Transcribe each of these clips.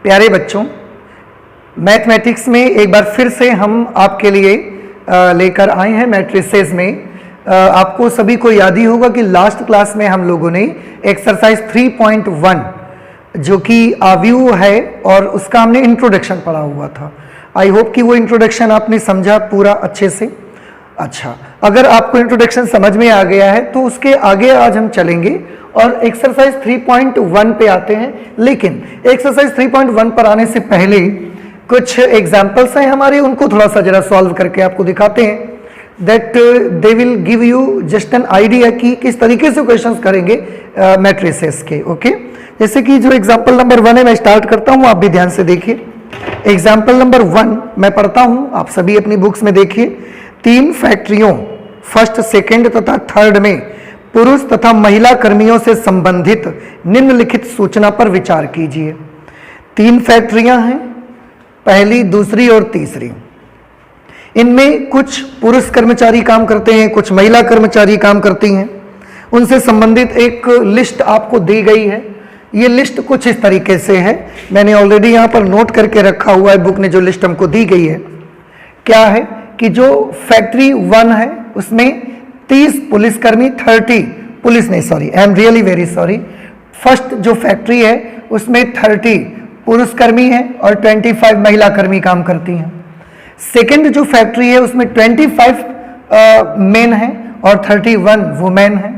प्यारे बच्चों, मैथमेटिक्स में एक बार फिर से हम आपके लिए लेकर आए हैं मैट्रिसेस में। आपको सभी को याद ही होगा कि लास्ट क्लास में हम लोगों ने एक्सरसाइज 3.1 जो कि आव्यूह है और उसका हमने इंट्रोडक्शन पढ़ा हुआ था। आई होप कि वो इंट्रोडक्शन आपने समझा पूरा अच्छे से। अच्छा, अगर आपको इंट्रोडक्शन समझ में आ गया है तो उसके आगे आज हम चलेंगे और एक्सरसाइज 3.1 पे आते हैं। लेकिन एक्सरसाइज 3.1 पर आने से पहले कुछ एग्जाम्पल्स हैं हमारे, उनको थोड़ा सा जरा सॉल्व करके आपको दिखाते हैं। That they will give you just an idea कि किस तरीके से क्वेश्चंस करेंगे मैट्रिसेस के। ओके, जैसे कि जो एग्जाम्पल नंबर 1 है मैं स्टार्ट करता हूं, आप भी ध्यान से देखिए। एग्जाम्पल नंबर 1 मैं पढ़ता हूं, आप सभी अपनी बुक्स में देखिए। 3 फैक्ट्रियों फर्स्ट, सेकेंड तथा थर्ड में पुरुष तथा महिला कर्मियों से संबंधित निम्नलिखित सूचना पर विचार कीजिए। 3 फैक्ट्रियां हैं, पहली, दूसरी और तीसरी। इनमें कुछ पुरुष कर्मचारी काम करते हैं, कुछ महिला कर्मचारी काम करती हैं। उनसे संबंधित एक लिस्ट आपको दी गई है। ये लिस्ट कुछ इस तरीके से है, मैंने ऑलरेडी यहाँ पर नोट करके रखा हुआ है, बुक ने जो लिस्ट हमको दी गई है। क्या है कि जो फैक्ट्री 1 है उसमें 30 पुलिसकर्मी, 30 पुलिस नहीं, sorry, I am really very sorry. First जो फैक्ट्री है उसमें 30 पुरुषकर्मी हैं और 25 महिला कर्मी काम करती हैं। सेकेंड जो फैक्ट्री है उसमें 25 मेन हैं और 31 वुमेन हैं।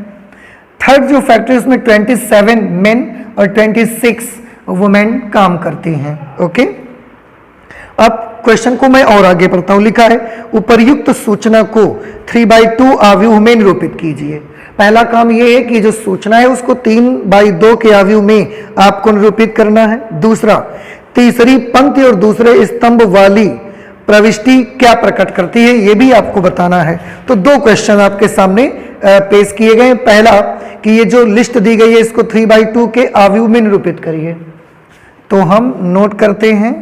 थर्ड जो फैक्ट्री उसमें 27 मेन और 26 वुमेन काम करती हैं। ओके, अब क्वेश्चन को मैं और आगे पढ़ता हूं। लिखा है उपर्युक्त सूचना को 3/2 आव्यूह में निरूपित कीजिए। पहला काम यह है कि जो सूचना है उसको 3/2 के आव्यूह में आपको निरूपित करना है। दूसरा, तीसरी पंक्ति और दूसरे स्तंभ वाली प्रविष्टि क्या प्रकट करती है ये भी आपको बताना है। तो 2 क्वेश्चन आपके सामने पेश किए गए। पहला कि ये जो लिस्ट दी गई है इसको 3/2 के आव्यूह में निरूपित करिए। तो हम नोट करते हैं,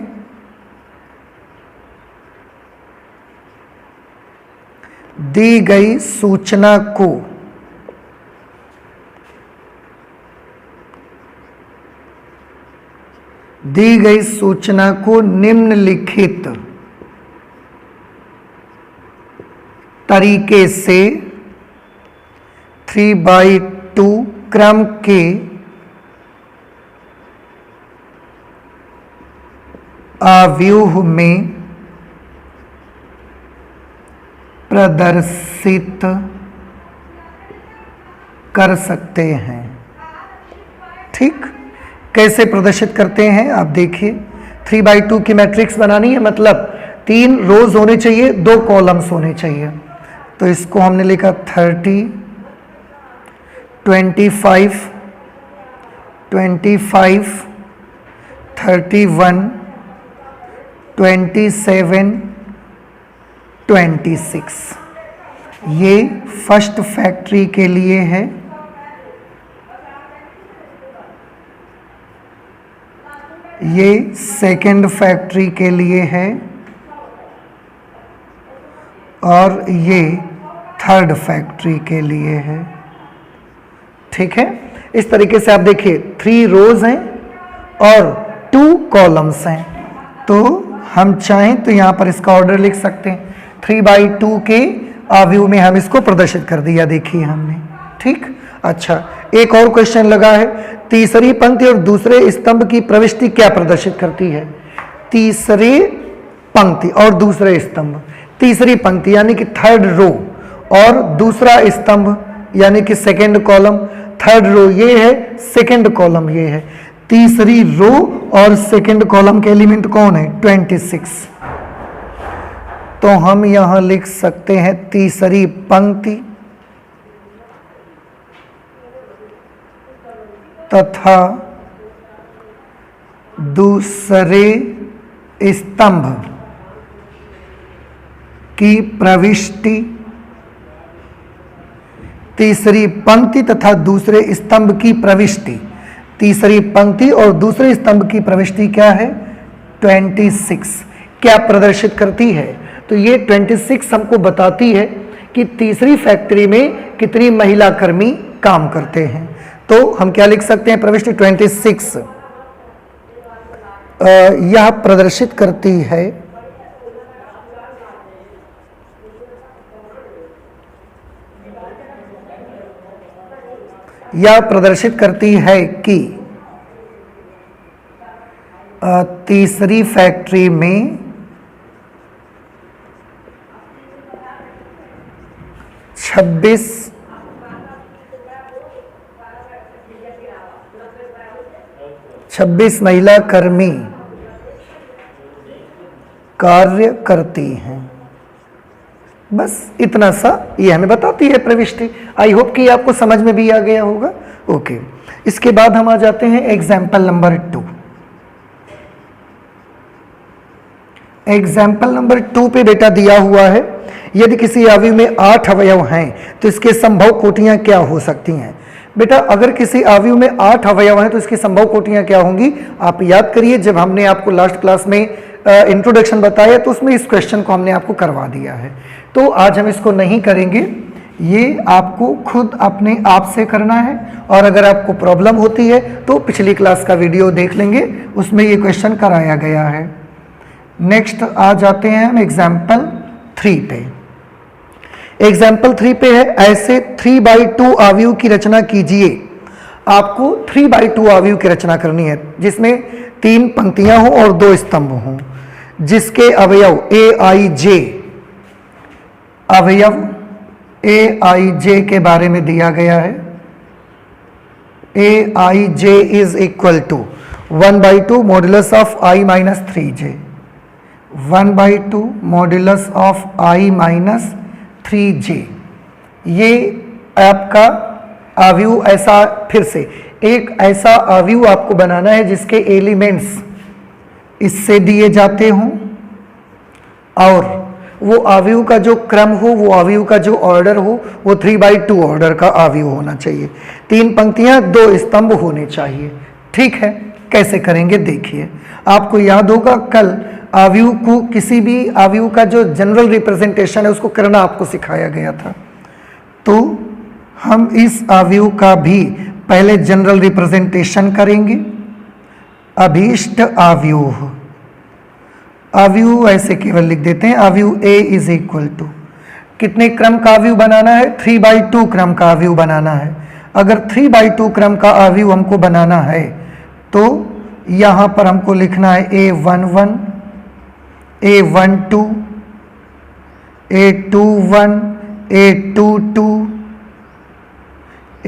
दी गई सूचना को निम्नलिखित तरीके से 3/2 क्रम के आव्यूह में प्रदर्शित कर सकते हैं। ठीक, कैसे प्रदर्शित करते हैं आप देखिए। 3/2 की मैट्रिक्स बनानी है, मतलब 3 रोज होने चाहिए, 2 कॉलम्स होने चाहिए। तो इसको हमने लिखा 30, 25, 25, 31, 27, 26। ये फर्स्ट फैक्ट्री के लिए है। ये सेकंड फैक्ट्री के लिए है और ये थर्ड फैक्ट्री के लिए है। ठीक है, इस तरीके से आप देखिए 3 रोज हैं और 2 कॉलम्स हैं। तो हम चाहें तो यहां पर इसका ऑर्डर लिख सकते हैं। 3/2 के आव्यूह में हम इसको प्रदर्शित कर दिया, देखिए हमने। ठीक, अच्छा, एक और क्वेश्चन लगा है, तीसरी पंक्ति और दूसरे स्तंभ की प्रविष्टि क्या प्रदर्शित करती है। तीसरी पंक्ति और दूसरे स्तंभ, तीसरी पंक्ति यानी कि थर्ड रो और दूसरा स्तंभ यानी कि सेकंड कॉलम। थर्ड रो ये है, सेकंड कॉलम ये है। तीसरी रो और सेकंड कॉलम के एलिमेंट कौन है, 26। तो हम यहां लिख सकते हैं तीसरी पंक्ति तथा दूसरे स्तंभ की प्रविष्टि। तीसरी पंक्ति तथा दूसरे स्तंभ की प्रविष्टि, तीसरी पंक्ति और दूसरे स्तंभ की प्रविष्टि क्या है, 26। क्या प्रदर्शित करती है, तो ये 26 हमको बताती है कि तीसरी फैक्ट्री में कितनी महिला कर्मी काम करते हैं। तो हम क्या लिख सकते हैं, प्रविष्टि 26। यह प्रदर्शित करती है कि तीसरी फैक्ट्री में 26 महिला कर्मी कार्य करती हैं। बस इतना सा ये हमें बताती है प्रविष्टि। आई होप कि आपको समझ में भी आ गया होगा। ओके, इसके बाद हम आ जाते हैं एग्जाम्पल नंबर 2। एग्जाम्पल नंबर 2 पे बेटा दिया हुआ है, यदि किसी अवयव में 8 अवयव हैं तो इसके संभव कोटियां क्या हो सकती हैं। बेटा अगर किसी अवयव में 8 अवयव हैं तो इसकी संभव कोटियां क्या होंगी, आप याद करिए जब हमने आपको लास्ट क्लास में इंट्रोडक्शन बताया तो उसमें इस क्वेश्चन को हमने आपको करवा दिया है। तो आज हम इसको नहीं करेंगे, ये आपको खुद अपने आप से करना है, और अगर आपको प्रॉब्लम होती है तो पिछली क्लास का वीडियो देख लेंगे, उसमें ये क्वेश्चन कराया गया है। नेक्स्ट आ जाते हैं हम एग्जाम्पल 3 पे। एग्जाम्पल 3 पे है, ऐसे 3/2 अवयव की रचना कीजिए। आपको 3/2 अवयव की रचना करनी है जिसमें 3 पंक्तियां हों और 2 स्तंभ हों, जिसके अवयव AIJ, अवयव AIJ के बारे में दिया गया है। AIJ is equal to 1/2 modulus of I minus 3J, 1/2 modulus of I minus 3J। ये आपका अवयव ऐसा, फिर से एक ऐसा अवयव आपको बनाना है जिसके एलिमेंट्स इससे दिए जाते हों, और वो अवयव का जो क्रम हो, वो अवयव का जो ऑर्डर हो, वो 3/2 ऑर्डर का अवयव होना चाहिए। 3 पंक्तियां 2 स्तंभ होने चाहिए। ठीक है, कैसे करेंगे देखिए। आपको याद होगा कल अवयव को, किसी भी अवयव का जो जनरल रिप्रेजेंटेशन है उसको करना आपको सिखाया गया था। तो हम इस अवयव का भी पहले जनरल रिप्रेजेंटेशन करेंगे। अभीष्ट अवयव, अवयव ऐसे केवल लिख देते हैं, अवयव A इज इक्वल टू, कितने क्रम का अवयव बनाना है, 3/2 क्रम का अवयव बनाना है। अगर 3/2 क्रम का अवयव हमको बनाना है तो यहां पर हमको लिखना है A11, A12, A21, A22,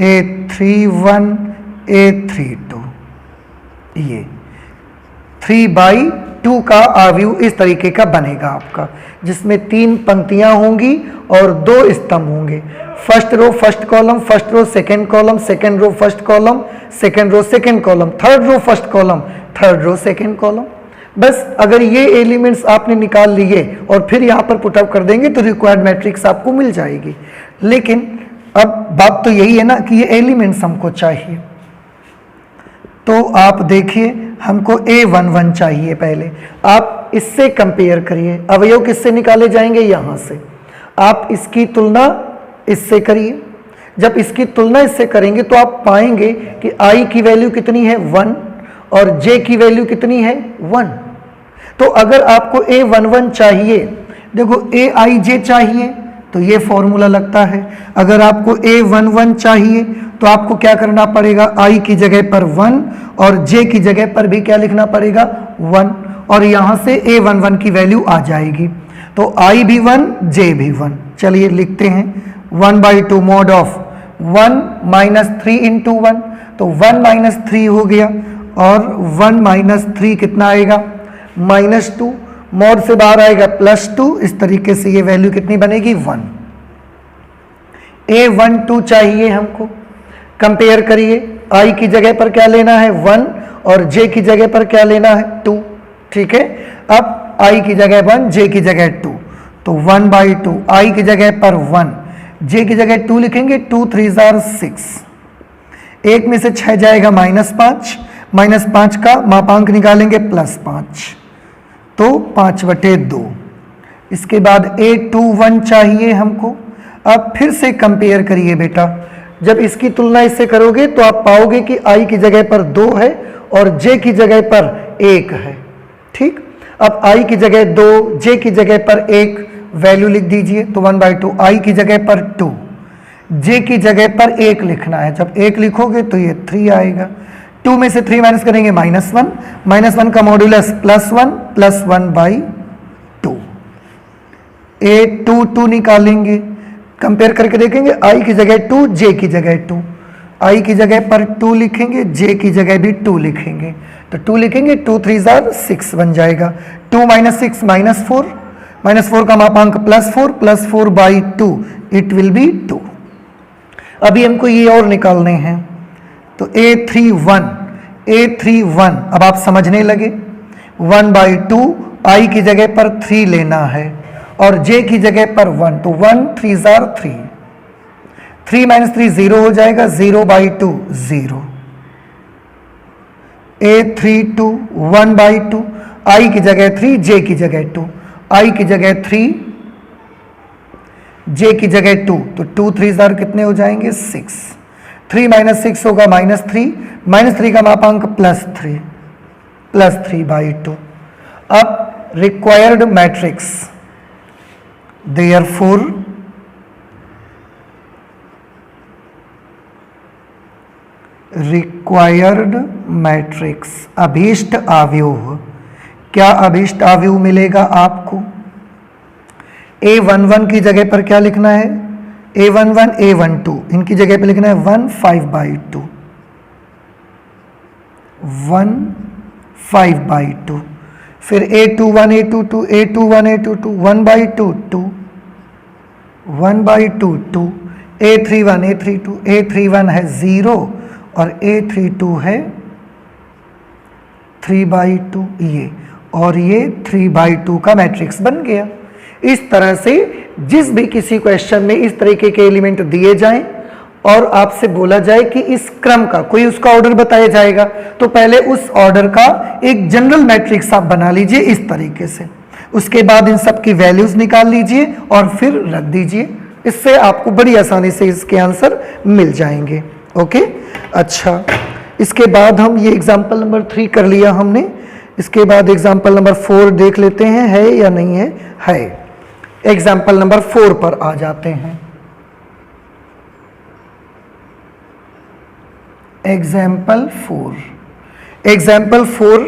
A31, A32। ये 3/2 का अवयव इस तरीके का बनेगा आपका, जिसमें 3 पंक्तियां होंगी और 2 स्तंभ होंगे। First row first column, first row second column, second row first column, second row second column, third row first column, third row second column. बस अगर ये एलिमेंट्स आपने निकाल लिए और फिर यहाँ पर पुटअप कर देंगे तो रिक्वायर्ड मैट्रिक्स आपको मिल जाएगी। लेकिन अब बात तो यही है ना कि ये एलिमेंट्स हमको चाहिए। तो आप देखिए, हमको A11 चाहिए। पहले आप इससे कंपेयर करिए, अवयव किससे निकाले जाएंगे, यहाँ से। आप इसकी तुलना इससे करिए। जब इसकी तुलना इससे करेंगे तो आप पाएंगे कि I की वैल्यू कितनी है 1 और J की वैल्यू कितनी है 1। तो अगर आपको A11 चाहिए, देखो AIJ चाहिए तो ये फॉर्मूला लगता है। अगर आपको A11 चाहिए तो आपको क्या करना पड़ेगा, I की जगह पर 1 और J की जगह पर भी क्या लिखना पड़ेगा 1, और यहां से A11 की वैल्यू आ जाएगी। तो I भी 1, J भी 1। चलिए लिखते हैं 1/2 मॉड ऑफ 1 माइनस 3 इंटू 1, तो 1 माइनस 3 हो गया, और 1 माइनस 3 कितना आएगा -2, मॉड से बाहर आएगा +2। इस तरीके से ये वैल्यू कितनी बनेगी 1। A12 चाहिए हमको, कंपेयर करिए, I की जगह पर क्या लेना है 1 और J की जगह पर क्या लेना है 2। ठीक है, अब I की जगह 1, J की जगह 2, तो 1/2 I की जगह पर 1, J की जगह 2 लिखेंगे, 2 3 जार 6, 1 में से 6 जाएगा -5, -5 का मापांक निकालेंगे +5, तो 5/2। इसके बाद A21 चाहिए हमको। अब फिर से कंपेयर करिए बेटा, जब इसकी तुलना इससे करोगे तो आप पाओगे कि I की जगह पर 2 है और J की जगह पर 1 है। ठीक, अब i की जगह 2, j की जगह पर 1 वैल्यू लिख दीजिए, तो 1/2, i की जगह पर 2, j की जगह पर 1 लिखना है। जब 1 लिखोगे तो ये 3 आएगा। 2 में से 3 माइनस करेंगे -1, -1 का मॉड्यूलस +1, +1/2। a 2 निकालेंगे, कंपेयर करके देखेंगे, i की जगह 2, j की जगह 2, i की जगह पर 2 लिखेंगे, j की जगह भी 2 लिखेंगे, तो 2 लिखेंगे, 2 3 6 बन जाएगा। 2 - 6 -4, -4 का मापांक +4, +4/2, इट विल बी 2। अभी हमको ये और निकालने हैं, तो A31, अब आप समझने लगे, 1/2, i की जगह पर 3 लेना है और j की जगह पर 1, तो 1 3 3, 3 - 3 0 हो जाएगा, 0/2 0। A32 1/2, i की जगह 3, j की जगह 2, i की जगह 3, j की जगह 2, तो 2 3 कितने हो जाएंगे 6। 3 - 6 होगा -3, -3 का मापांक +3, +3/2। अब required matrix, therefore required matrix, अभीष्ट अवयव, क्या अभीष्ट अवयव मिलेगा आपको? A11 की जगह पर क्या लिखना है? A11 A12, इनकी जगह पर लिखना है 1/5/2, 1/5/2। फिर A21 A22 A21 A22 1/2 2, 1/2 2। A31 A32 A31 है 0 और A32 है 3/2, ये और ये 3/2 का मैट्रिक्स बन गया। इस तरह से जिस भी किसी क्वेश्चन में इस तरीके के एलिमेंट दिए जाएं और आपसे बोला जाए कि इस क्रम का कोई उसका ऑर्डर बताया जाएगा, तो पहले उस ऑर्डर का एक जनरल मैट्रिक्स आप बना लीजिए इस तरीके से, उसके बाद इन सब की वैल्यूज निकाल लीजिए और फिर रख दीजिए। इससे आपको बड़ी आसानी से इसके आंसर मिल जाएंगे। ओके, अच्छा, इसके बाद हम ये एग्जाम्पल नंबर 3 कर लिया हमने, इसके बाद एग्जाम्पल नंबर 4 देख लेते हैं, है या नहीं है? है। एग्जाम्पल नंबर 4 पर आ जाते हैं। एग्जाम्पल 4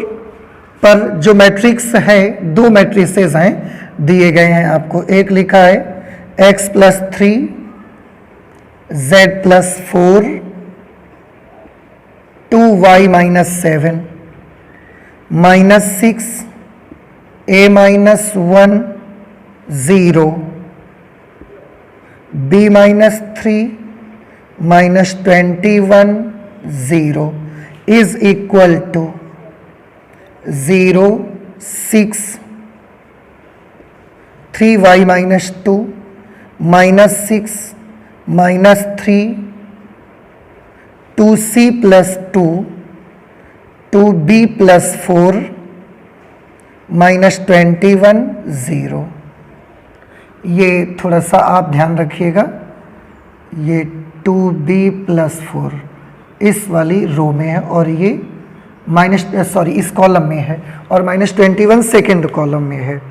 पर जो मैट्रिक्स है, 2 मैट्रिसेस हैं दिए गए हैं आपको। एक लिखा है x + 3 z + 4 2y - 7 -6 a - 1 0 b - 3 -21 0 is equal to 0 6 3y - 2 -6 -3 2c + 2 2b + 4 -21 0। ये थोड़ा सा आप ध्यान रखिएगा, ये 2b + 4 इस वाली रो में है और ये इस कॉलम में है और -21 सेकेंड कॉलम में है।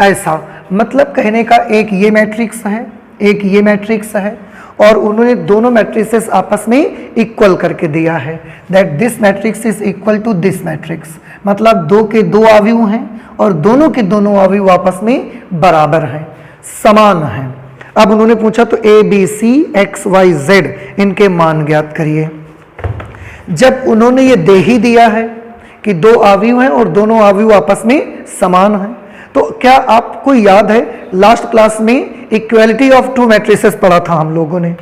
ऐसा मतलब कहने का एक ये मैट्रिक्स है, एक ये मैट्रिक्स है और उन्होंने दोनों मैट्रिसेस आपस में इक्वल करके दिया है, that this matrix is equal to this matrix. मतलब 2 के 2 अवयव हैं और दोनों के दोनों अवयव आपस में बराबर हैं, समान हैं। अब उन्होंने पूछा तो A B C X Y Z इनके मान ज्ञात करिए। जब उन्होंने ये दे ही दिया है कि 2 अवयव हैं और दोनों अवयव आपस में समान हैं, तो क्या आपको याद है लास्ट क्लास में इक्वालिटी ऑफ 2 मैट्रिसेस पढ़ा था हम लोगों ने?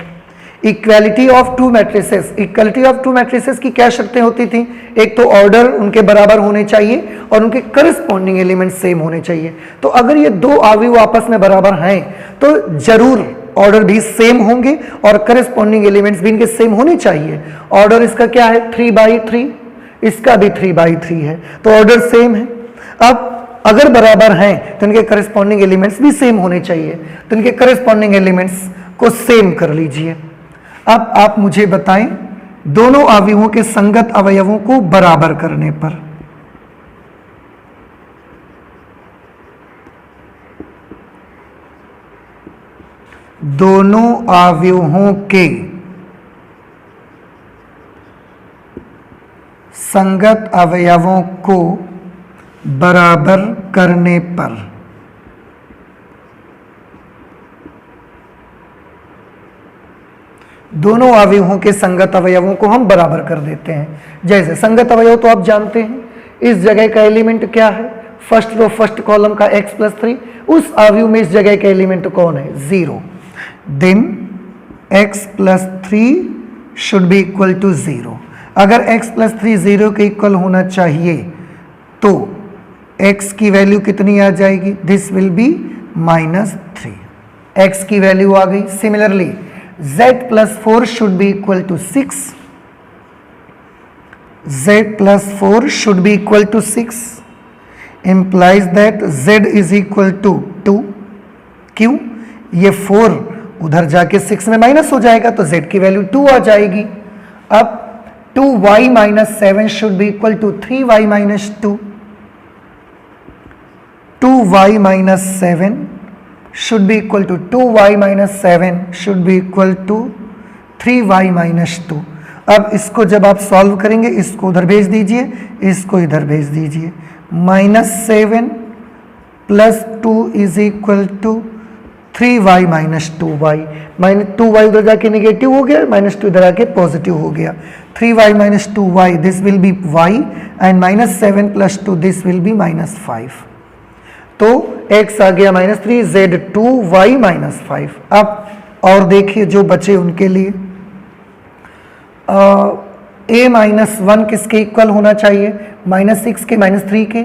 इक्वालिटी ऑफ 2 मैट्रिसेस की क्या शर्तें होती थी? एक तो ऑर्डर उनके बराबर होने चाहिए और उनके करस्पॉन्डिंग एलिमेंट सेम होने चाहिए। तो अगर ये 2 अवयव आपस में बराबर हैं तो जरूर ऑर्डर भी सेम होंगे और करस्पॉन्डिंग एलिमेंट्स भी इनके सेम होने चाहिए। ऑर्डर इसका क्या है? 3/3, इसका भी 3/3 है, तो ऑर्डर सेम है। अब अगर बराबर हैं तो इनके करस्पॉन्डिंग एलिमेंट्स भी सेम होने चाहिए, तो इनके करस्पॉन्डिंग एलिमेंट्स को सेम कर लीजिए। अब आप मुझे बताएं दोनों अवयवों के संगत अवयवों को बराबर करने पर दोनों अवयवों के संगत अवयवों को बराबर करने पर दोनों अवयवों के संगत अवयवों को हम बराबर कर देते हैं। जैसे संगत अवयव तो आप जानते हैं, इस जगह का एलिमेंट क्या है, फर्स्ट रो फर्स्ट कॉलम का x+3, उस अवयव में इस जगह का एलिमेंट कौन है, 0। Then x+3 should be equal to 0। अगर x+3 0 के इक्वल होना चाहिए तो x की वैल्यू कितनी आ जाएगी, दिस विल बी -3, x की वैल्यू आ गई। Similarly z+4 should be equal to 6, z+4 should be equal to 6 implies that z is equal to 2। क्यों, ये 4 उधर जाके 6 में माइनस हो जाएगा तो z की वैल्यू 2 आ जाएगी। अब 2y-7 should be equal to 3y-2, 2y-7 should be equal to 2y-7 should be equal to 3y-2। अब इसको जब आप सॉल्व करेंगे, इसको उधर भेज दीजिए, इसको इधर भेज दीजिए। -7 + 2 is equal to 3y-2y, -2y उधर जाके नेगेटिव हो गया, -2 इधर आके पॉजिटिव हो गया। 3y-2y this will be y and -7 + 2 this will be -5। तो x आ गया -3, z 2, y -5। अब और देखिए जो बचे उनके लिए a-1 किसके इक्वल होना चाहिए, -6 के, -3 के।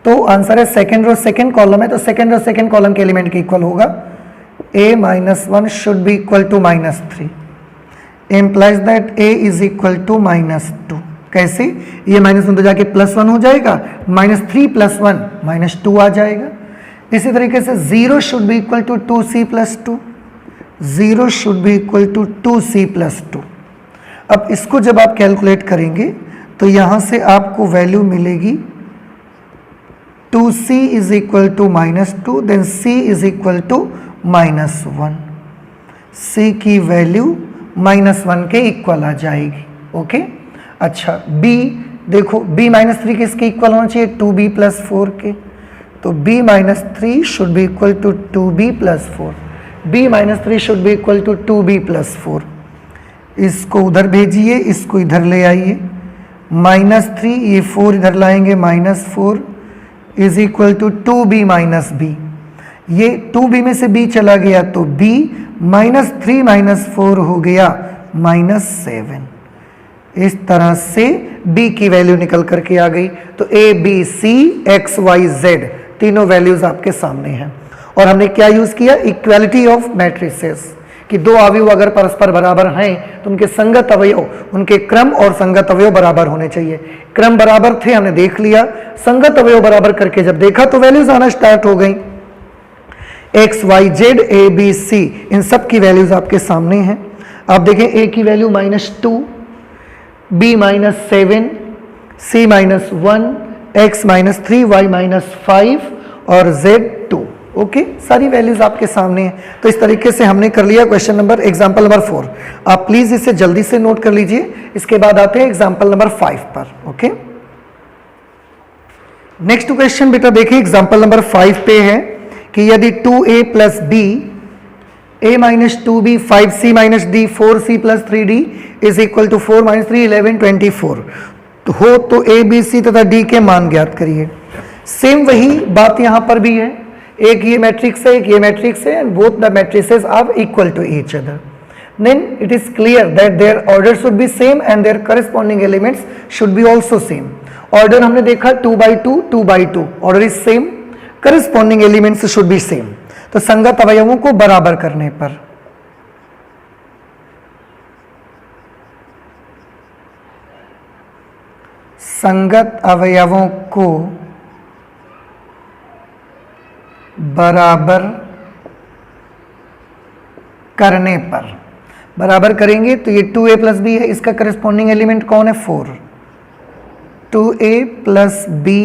तो आंसर है सेकेंड रो सेकेंड कॉलम है, तो सेकेंड रो सेकेंड कॉलम के एलिमेंट के इक्वल होगा। a-1 should be equal to -3 implies that a is equal to -2। कैसे, ये -1 तो जाके +1 हो जाएगा, -3 + 1 -2 आ जाएगा। इसी तरीके से 0 should be equal to 2c + 2, 0 should be equal to 2c + 2। अब इसको जब आप कैलकुलेट करेंगे तो यहाँ से आपको वैल्यू मिलेगी 2c is equal to -2, then c is equal to -1, c की वैल्यू -1 के इक्वल आ जाएगी। ओके अच्छा, b देखो, b -3 किसके इक्वल होना चाहिए, 2b + 4 के। तो b -3 should be equal to 2b + 4, b -3 should be equal to 2b + 4। इसको उधर भेजिए, इसको इधर ले आइए, -3 ये 4 इधर लाएंगे, -4 is equal to 2b - b। ये 2b में से b चला गया तो b -3 - 4 हो गया -7। इस तरह से b की वैल्यू निकल करके आ गई। तो a b c x y z तीनों वैल्यूज आपके सामने हैं। और हमने क्या यूज किया, इक्वालिटी ऑफ मैट्रिसेस, कि दो अवयव अगर परस्पर बराबर हैं तो उनके संगत अवयव, उनके क्रम और संगत अवयव बराबर होने चाहिए। क्रम बराबर थे, हमने देख लिया। संगत अवयव बराबर करके जब देखा तो वैल्यूज आना स्टार्ट हो गई। x y z a b c इन सब की वैल्यूज आपके सामने हैं। आप देखें a की value -2, b -7, c -1, x -3, y -5 और z 2। ओके, सारी वैल्यूज आपके सामने हैं। तो इस तरीके से हमने कर लिया क्वेश्चन नंबर, एग्जाम्पल नंबर 4। आप प्लीज इसे जल्दी से नोट कर लीजिए। इसके बाद आते हैं एग्जाम्पल नंबर 5 पर। ओके, नेक्स्ट क्वेश्चन बेटा देखिए, एग्जाम्पल नंबर 5 पे है कि यदि 2a + b, a - 2b, 5c - d, 4c + 3d is equal to 4 - 3 11 24 हो तो a b c तथा d के मान ज्ञात करिए। सेम वही बात यहां पर भी है, एक ये मैट्रिक्स है, एक ये मैट्रिक्स है, and both the matrices are equal to each other. Then it is clear that their order should be same and their corresponding elements should be also same. Order हमने देखा 2/2 2/2, order is same, corresponding elements should be same. तो संगत अवयवों को बराबर करने पर संगत अवयवों को बराबर करने पर, बराबर करेंगे तो ये 2a + b है, इसका करस्पॉन्डिंग एलिमेंट कौन है, 4। 2a + b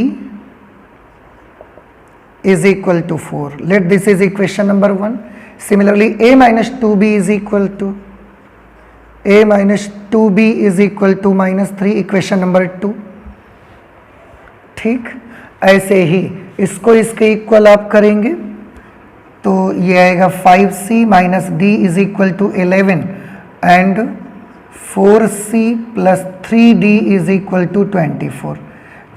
is equal to 4। Let this is equation number 1। Similarly a minus 2b is equal to -3 equation number 2। ठीक, ऐसे ही इसको इसके इक्वल आप करेंगे तो ये आएगा 5c minus d is equal to 11 and 4c plus 3d is equal to 24।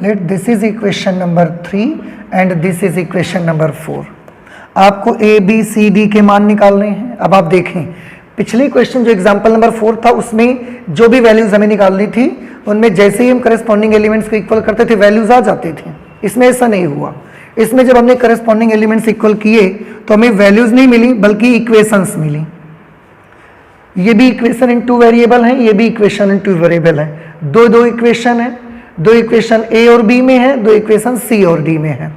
Let this is equation number 3 and this is equation number 4। आपको a b c d के मान निकालने हैं। अब आप देखें पिछले क्वेश्चन जो एग्जांपल नंबर 4 था उसमें जो भी वैल्यूज हमें निकालनी थी उनमें जैसे ही हम करस्पॉन्डिंग एलिमेंट्स को इक्वल करते थे वैल्यूज आ जाते थे। इसमें ऐसा नहीं हुआ। इसमें जब हमने करस्पॉन्डिंग एलिमेंट्स इक्वल किए तो हमें वैल्यूज नहीं मिली बल्कि इक्वेशंस मिली। ये भी इक्वेशन इन 2 वेरिएबल है, ये भी इक्वेशन इन 2 वेरिएबल है। दो इक्वेशन है, 2 इक्वेशन a और b में है, 2 इक्वेशन c और d में है।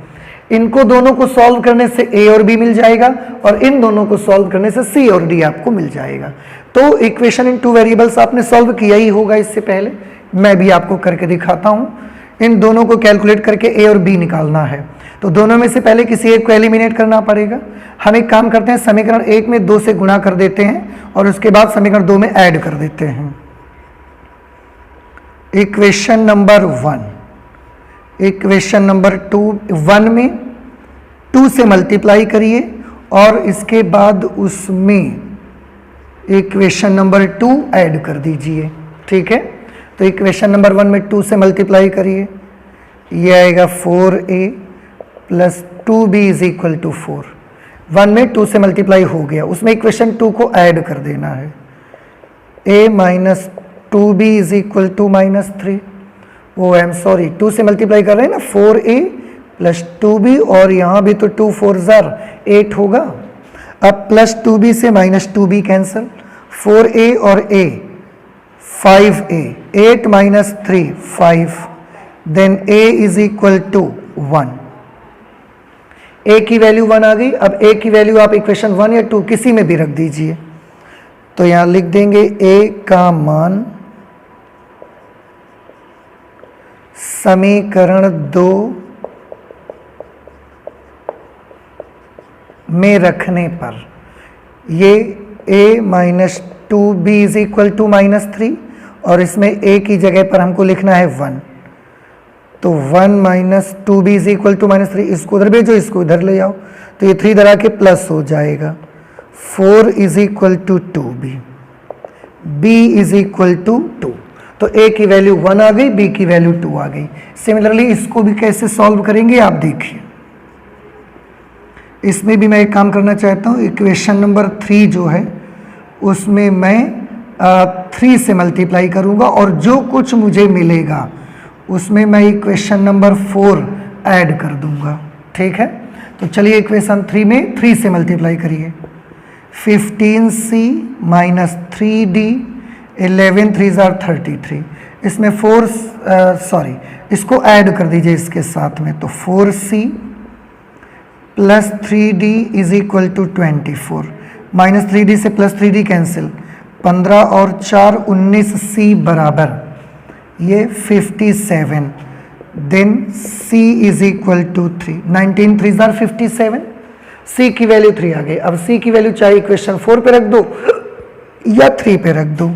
इनको दोनों को सॉल्व करने से a और b मिल जाएगा और इन दोनों को सॉल्व करने से c और d आपको मिल जाएगा। तो इक्वेशन इन 2 वेरिएबल्स आपने सॉल्व किया ही होगा इससे पहले, मैं भी आपको करके दिखाता हूं। इन दोनों को कैलकुलेट करके a और b निकालना है तो दोनों में से पहले किसी एक को एलिमिनेट करना पड़ेगा। हम एक काम करते हैं, समीकरण 1 में 2 से गुणा कर देते हैं और उसके बाद समीकरण 2 में ऐड कर देते हैं। इक्वेशन नंबर 1, इक्वेशन नंबर 1 में 2 से मल्टीप्लाई करिए और इसके बाद उसमें इक्वेशन नंबर 2 ऐड कर दीजिए। ठीक है, तो इक्वेशन नंबर 1 में 2 से मल्टीप्लाई करिए, ये आएगा 4a plus 2b is equal to 4। 1 में 2 से मल्टीप्लाई हो गया, उसमें इक्वेशन 2 को ऐड कर देना है। a minus 2b is equal to -3। वो आई एम सॉरी 2 से मल्टीप्लाई कर रहे हैं ना, 4a प्लस 2b और यहाँ भी तो 2 4 ज़र 8 होगा। अब प्लस 2b से माइनस 2b कैंसिल, 4a और a 5a, 8 minus 3 5, then a is equal to 1। a की वैल्यू 1 आ गई। अब a की वैल्यू आप इक्वेशन 1 या 2 किसी में भी रख दीजिए। तो यहां लिख देंगे a का मान समीकरण 2 में रखने पर ये a minus 2b is equal to -3 और इसमें a की जगह पर हमको लिखना है 1। तो 1 minus 2b is equal to -3, इसको उधर भेजो, इसको इधर ले आओ तो ये 3 इधर आके प्लस हो जाएगा। 4 is equal to 2b, b is equal to 2। तो a की वैल्यू 1 आ गई, b की वैल्यू 2 आ गई। सिमिलरली इसको भी कैसे सॉल्व करेंगे आप देखिए। इसमें भी मैं एक काम करना चाहता हूँ, इक्वेशन नंबर 3 जो है उसमें मैं 3 से मल्टीप्लाई करूँगा और जो कुछ मुझे मिलेगा उसमें मैं इक्वेशन नंबर 4 ऐड कर दूंगा। ठीक है, तो चलिए इक्वेशन 3 में 3 से मल्टीप्लाई करिए। 15c माइनस 3d, 11 3 ज़ार 33, इसमें 4 इसको ऐड कर दीजिए इसके साथ में। तो 4c plus 3d is equal to 24, minus 3d से प्लस 3d कैंसिल, 15 और 4 19c बराबर ये 57, then c is equal to 3, 19 3 ज़ार 57, c की वैल्यू 3 आ गई। अब c की वैल्यू चाहे इक्वेशन 4 पे रख दो या 3 पे रख दो।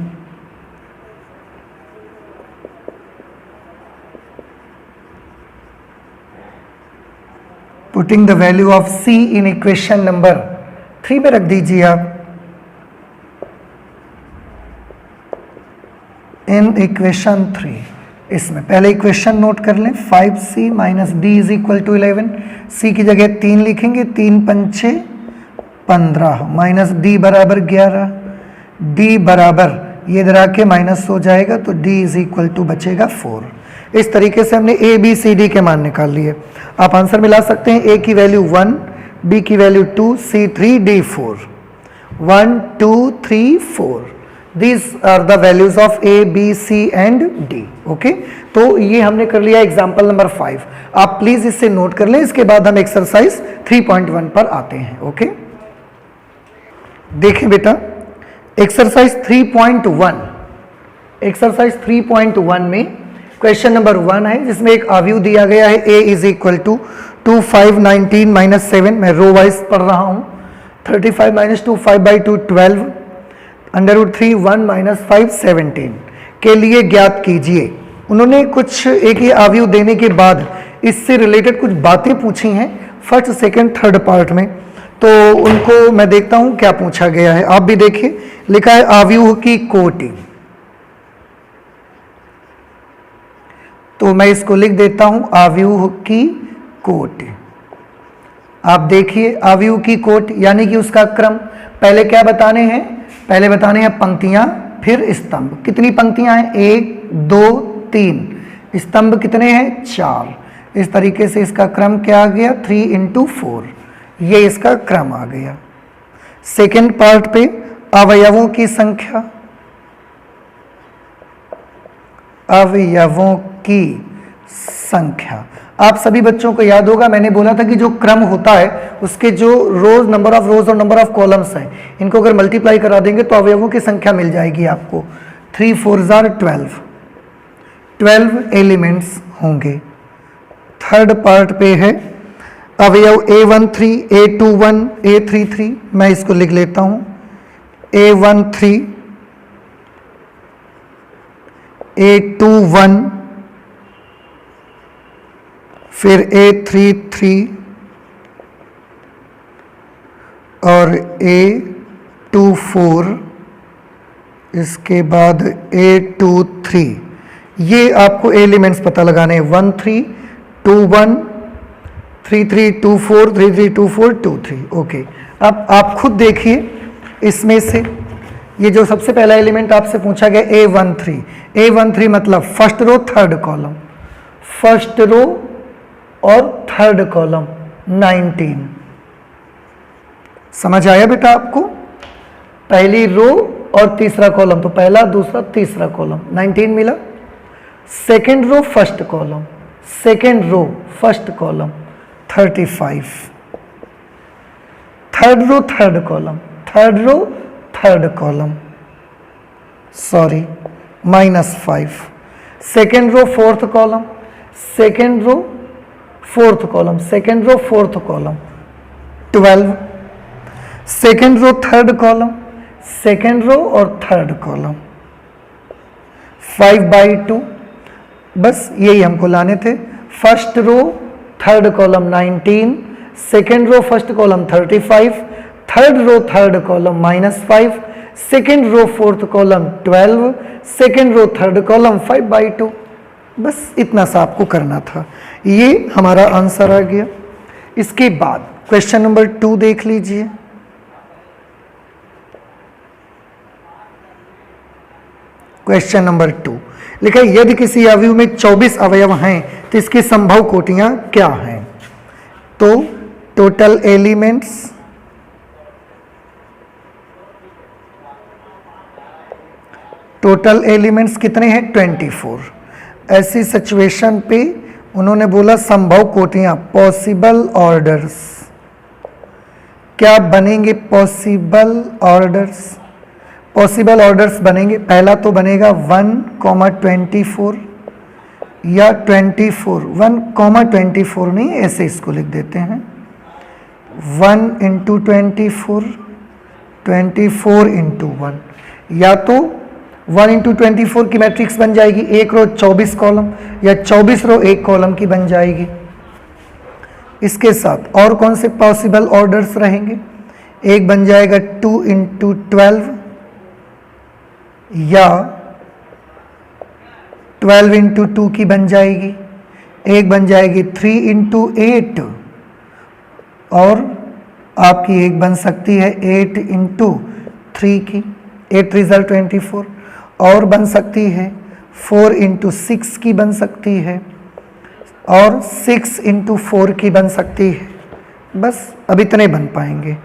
Putting the value of c in equation number 3 पे रख दीजिए आप। इन इक्वेशन 3, इसमें पहले इक्वेशन नोट कर लें, 5c minus d is equal to 11, c की जगह 3 लिखेंगे, 3 पंचे 15 माइनस d बराबर 11, d बराबर ये इधर आके माइनस हो जाएगा तो d इज इक्वल टू बचेगा 4। इस तरीके से हमने a b c d के मान निकाल लिए। आप आंसर मिला सकते हैं, a की वैल्यू 1, b की value 2, c 3, d 4। 1 2 3 4, These are the values of A, B, C and D. Okay, तो ये हमने कर लिया एग्जाम्पल नंबर 5। आप प्लीज इसे नोट कर लें, इसके बाद हम एक्सरसाइज 3.1 पर आते हैं। ओके, देखें बेटा एक्सरसाइज 3.1, एक्सरसाइज 3.1 में क्वेश्चन नंबर 1 है जिसमें एक अवयव दिया गया है a इज इक्वल टू 2 5 19 -7। मैं रो वाइज पढ़ रहा हूँ। 35 माइनस 2 5 बाई 2 12 √3 1 माइनस 5 17 के लिए ज्ञात कीजिए। उन्होंने कुछ एक ही अवयव देने के बाद इससे रिलेटेड कुछ बातें पूछी हैं फर्स्ट सेकंड थर्ड पार्ट में, तो उनको मैं देखता हूं क्या पूछा गया है। आप भी देखिए, लिखा है अवयव की कोटि, तो मैं इसको लिख देता हूं अवयव की कोटि। आप देखिए अवयव की कोटि यानी कि उसका क्रम। पहले क्या बताने हैं, पहले बताने हैं पंक्तियां फिर स्तंभ। कितनी पंक्तियां हैं, 1 2 3, स्तंभ कितने हैं 4। इस तरीके से इसका क्रम क्या आ गया 3 × 4, ये इसका क्रम आ गया। सेकेंड पार्ट पे अवयवों की संख्या, अवयवों की संख्या आप सभी बच्चों को याद होगा, मैंने बोला था कि जो क्रम होता है उसके जो रोज नंबर ऑफ रोज और नंबर ऑफ कॉलम्स हैं, इनको अगर मल्टीप्लाई करा देंगे तो अवयवों की संख्या मिल जाएगी आपको। 3 4 12, 12 एलिमेंट्स होंगे। थर्ड पार्ट पे है अवयव A13 A21 A33, मैं इसको लिख लेता हूं A13 A21 फिर A33 और A24, इसके बाद A23। ये आपको एलिमेंट्स पता लगाने हैं 1 3 2 1 3 3 2 4 3 3 2 4 2 3। ओके, अब आप खुद देखिए इसमें से ये जो सबसे पहला एलिमेंट आपसे पूछा गया A13, A13 मतलब first row third column, first row और थर्ड कॉलम 19। समझ आया बेटा आपको, पहली रो और तीसरा कॉलम, तो पहला दूसरा तीसरा कॉलम 19 मिला। Second row first column, second row first column 35, third row third column, third row third column sorry -5, second row fourth column, second row fourth column, second row fourth column 12, second row third column, second row और third column 5/2। बस यही हमको लाने थे। First row third column 19, second row first column 35, third row third column -5, second row fourth column 12, second row third column 5/2। बस इतना सा आपको करना था, ये हमारा आंसर आ गया। इसके बाद क्वेश्चन नंबर 2 देख लीजिए। क्वेश्चन नंबर 2 लिखा है यदि किसी अवयव में 24 अवयव हैं तो इसकी संभव कोटियां क्या हैं। तो टोटल एलिमेंट्स, टोटल एलिमेंट्स कितने हैं 24। ऐसी सिचुएशन पे उन्होंने बोला संभव कोटियां, पॉसिबल ऑर्डर्स। क्या बनेंगे पॉसिबल ऑर्डर्स, पॉसिबल ऑर्डर्स बनेंगे। पहला तो बनेगा 1,24 या 24, 1,24 नहीं, ऐसे इसको लिख देते हैं 1 × 24, 24 × 1, या तो 1 × 24 की मैट्रिक्स बन जाएगी, एक रो 24 कॉलम, या 24 रो एक कॉलम की बन जाएगी। इसके साथ और कौन से पॉसिबल ऑर्डर्स रहेंगे, एक बन जाएगा 2 × 12 या 12 × 2 की बन जाएगी, एक बन जाएगी 3 × 8 और आपकी एक बन सकती है 8 × 3 की, 8 3 24, और बन सकती है 4 × 6 की बन सकती है, और 6 × 4 की बन सकती है। बस अब इतने बन पाएंगे।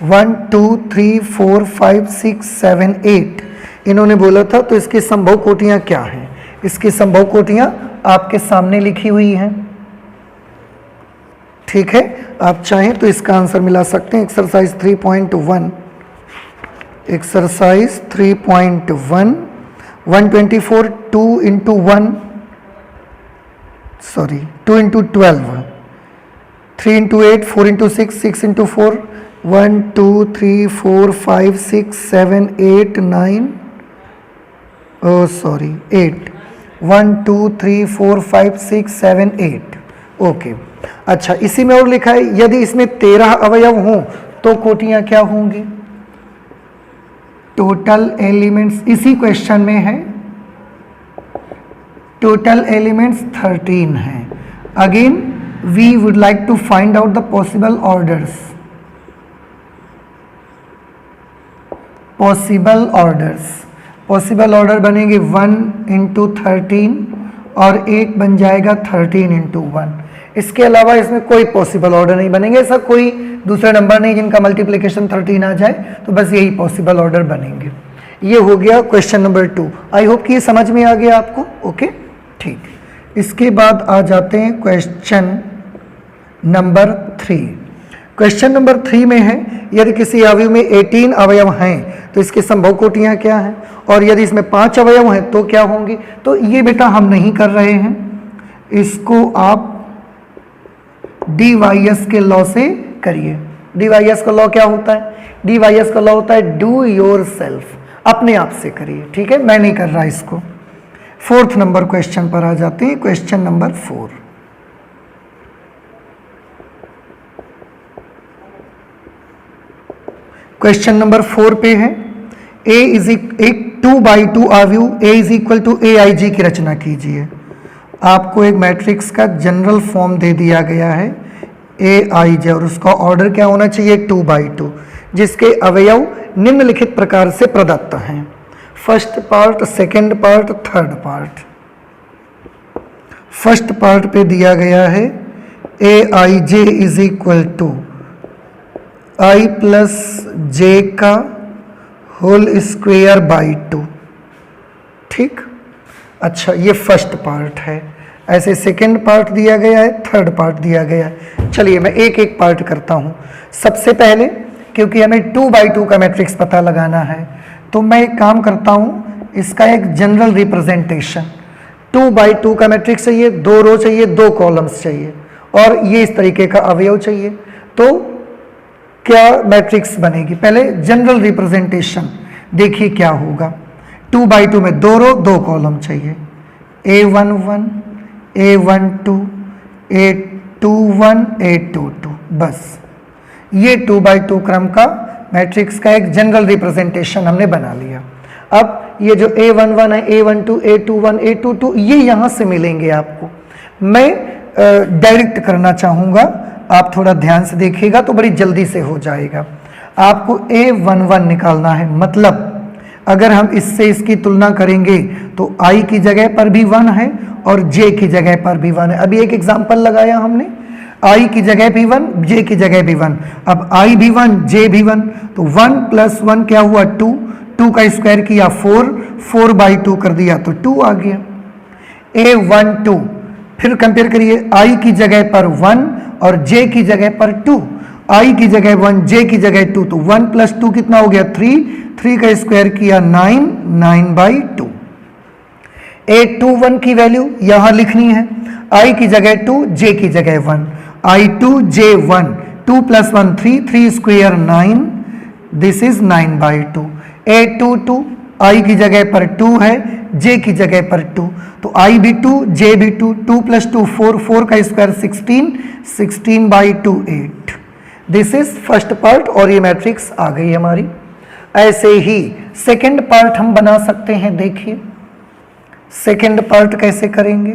1 2 3 4 5 6 7 8 इन्होंने बोला था। तो इसकी संभव कोटियां क्या हैं, इसकी संभव कोटियां आपके सामने लिखी हुई हैं। ठीक है, आप चाहें तो इसका आंसर मिला सकते हैं। Exercise 3.1, exercise 3.1 124 2 × 1 sorry 2 × 12 3 × 8 4 × 6 6 × 4 1 2 3 4 5 6 7 8 9 sorry 8 1 2 3 4 5 6 7 8 okay. अच्छा, इसी में और लिखा है यदि इसमें 13 अवयव हों तो कोटियां क्या होंगी? टोटल एलिमेंट्स इसी क्वेश्चन में है, टोटल एलिमेंट्स 13 हैं। Again we would like to find out the possible orders. Possible order बनेंगे 1 इंटू 13 और एक बन जाएगा 13 इंटू 1। इसके अलावा इसमें कोई पॉसिबल ऑर्डर नहीं बनेंगे, ऐसा कोई दूसरा नंबर नहीं जिनका मल्टीप्लिकेशन 13 आ जाए, तो बस यही पॉसिबल ऑर्डर बनेंगे। ये हो गया क्वेश्चन नंबर 2। आई होप कि ये समझ में आ गया आपको। ओके, ठीक। इसके बाद आ जाते हैं क्वेश्चन नंबर 3। क्वेश्चन नंबर 3 में है यदि किसी अवयव में 18 अवयव हैं तो इसकी संभव कोटियां क्या हैं, और यदि इसमें 5 अवयव हैं तो क्या होंगी। तो ये बेटा हम नहीं कर रहे हैं, इसको आप DYS के लॉ से करिए। DYS का लॉ क्या होता है? DYS का लॉ होता है डू योर सेल्फ, अपने आप से करिए। ठीक है, मैं नहीं कर रहा इसको। 4th नंबर क्वेश्चन पर आ जाते हैं। Question number 4। क्वेश्चन नंबर 4 पे है एक 2x2 अवयव A is equal to AIG की रचना कीजिए। आपको एक मैट्रिक्स का जनरल फॉर्म दे दिया गया है AIJ, और उसका ऑर्डर क्या होना चाहिए? 2x2, जिसके अवयव निम्नलिखित प्रकार से प्रदत्त हैं। First part, second part, third part. First part पे दिया गया है AIJ is equal to I plus J का होल स्क्वेयर बाई 2। ठीक, अच्छा ये फर्स्ट पार्ट है। ऐसे सेकंड पार्ट दिया गया है, थर्ड पार्ट दिया गया है। चलिए मैं एक एक पार्ट करता हूँ। सबसे पहले क्योंकि हमें 2x2 का मैट्रिक्स पता लगाना है, तो मैं एक काम करता हूँ, इसका एक जनरल रिप्रेजेंटेशन। 2x2 का मैट्रिक्स चाहिए, 2 रो चाहिए, 2 कॉलम्स चाहिए, और ये इस तरीके का अवयव चाहिए। तो क्या मैट्रिक्स बनेगी? पहले जनरल रिप्रेजेंटेशन देखिए क्या होगा। 2x2 में 2 रो 2 कॉलम चाहिए, A11, A12, A21, A22। बस ये 2x2 क्रम का मैट्रिक्स का एक जनरल रिप्रेजेंटेशन हमने बना लिया। अब ये जो A11 है, A12, A21, A22 ये यहाँ से मिलेंगे आपको। मैं डायरेक्ट करना चाहूँगा, आप थोड़ा ध्यान से देखिएगा तो बड़ी जल्दी से हो जाएगा। आपको A11 निकालना है, मतलब अगर हम इससे इसकी तुलना करेंगे तो I की जगह पर भी 1 है और J की जगह पर भी 1 है। अभी एक एग्जांपल लगाया हमने, I की जगह भी 1, J की जगह भी 1। अब I भी 1, J भी 1, तो 1 प्लस 1 क्या हुआ? 2। 2 का स्क्वायर किया 4, 4/2 कर दिया तो 2 आ गया। A12 फिर कंपेयर करिए, I की जगह पर 1 और J की जगह पर 2। I की जगह 1, J की जगह 2, तो 1 प्लस 2 कितना हो गया? 3। 3 का स्क्वायर किया 9, 9/2। A21 की वैल्यू यहां लिखनी है, I की जगह 2, J की जगह 1। I2 J1, 2 plus 1 3, 3 square 9, this is 9/2। A22 I की जगह पर 2 है, J की जगह पर 2, तो I भी 2, J भी 2, 2 प्लस 2 4, 4 का square 16, 16/2 8। This is first part और ये मैट्रिक्स आ गई हमारी। ऐसे ही सेकंड पार्ट हम बना सकते हैं। देखिए सेकंड पार्ट कैसे करेंगे।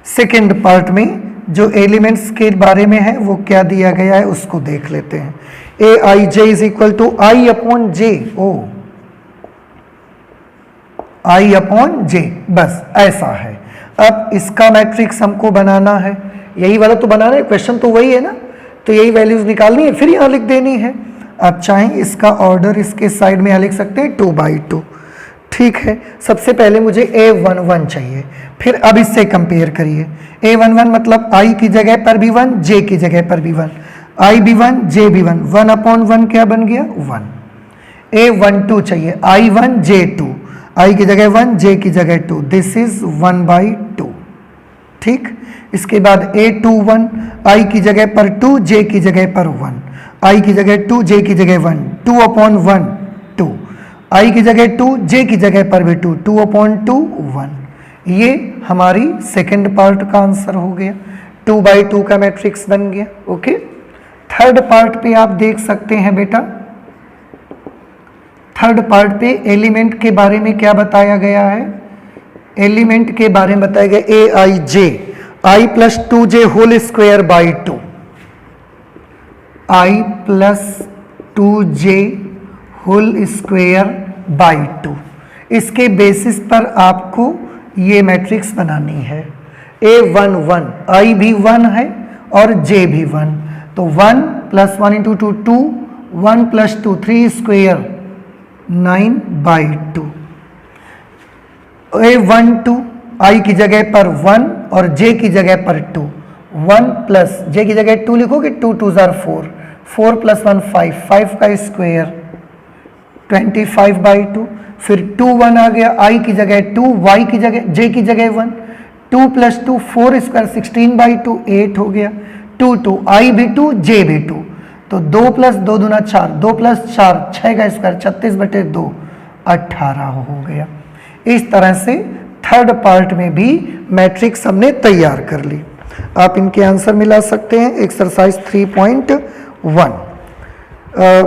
सेकंड पार्ट में जो एलिमेंट्स के बारे में है वो क्या दिया गया है उसको देख लेते हैं। AIJ is equal to I/J। ओ I/J, बस ऐसा है। अब इसका मैट्रिक्स हमको बनाना है, यही वाला तो बनाना है, क्वेश्चन तो वही है ना, तो यही वैल्यूज निकालनी है, फिर यहाँ लिख देनी है। आप चाहें इसका ऑर्डर इसके साइड में यहाँ लिख सकते हैं 2/2। ठीक है, सबसे पहले मुझे A11 चाहिए, फिर अब इससे कंपेयर करिए। A11 मतलब I की जगह पर भी 1, J की जगह पर भी 1, I भी 1, J भी 1, 1/1 क्या बन गया? 1। A12 चाहिए, I1 J2, I की जगह 1, J की जगह 2, दिस इज 1/2। ठीक। इसके बाद A21 I की जगह पर 2, J की जगह पर 1, I की जगह 2, J की जगह 1, 2/1 2, I की जगह 2, J की जगह पर भी 2, 2/2 1। ये हमारी सेकंड पार्ट का आंसर हो गया, 2/2 का मैट्रिक्स बन गया। ओके, थर्ड पार्ट पे आप देख सकते हैं बेटा, थर्ड पार्ट पे एलिमेंट के बारे में क्या बताया गया है, एलिमेंट के बारे में बताया गया Aij I plus 2j whole square by 2, I plus 2j whole square by 2। इसके बेसिस पर आपको ये मैट्रिक्स बनानी है। A11 I भी 1 है और J भी 1, तो 1 plus 1 into 2 2, 1 plus 2 3 square 9/2। A12 I की जगह पर 1 और J की जगह पर 2, 1 प्लस J की जगह 2 लिखोगे, 2 2 जार 4, 4 प्लस 1 5, 5 का स्क्वायर 25/2। फिर 2 1 आ गया, I की जगह 2, Y की जगह J की जगह 1, 2 प्लस 2 4 स्क्वायर 16/2 8 हो गया, 2 2 I भी 2 J भी 2, तो 2 प्लस 2 दूना 4, 2 प्लस 4 6 का स्क्वायर 36/2 18 हो गया। इस तरह से थर्ड पार्ट में भी मैट्रिक्स हमने तैयार कर ली। आप इनके आंसर मिला सकते हैं। एक्सरसाइज 3.1,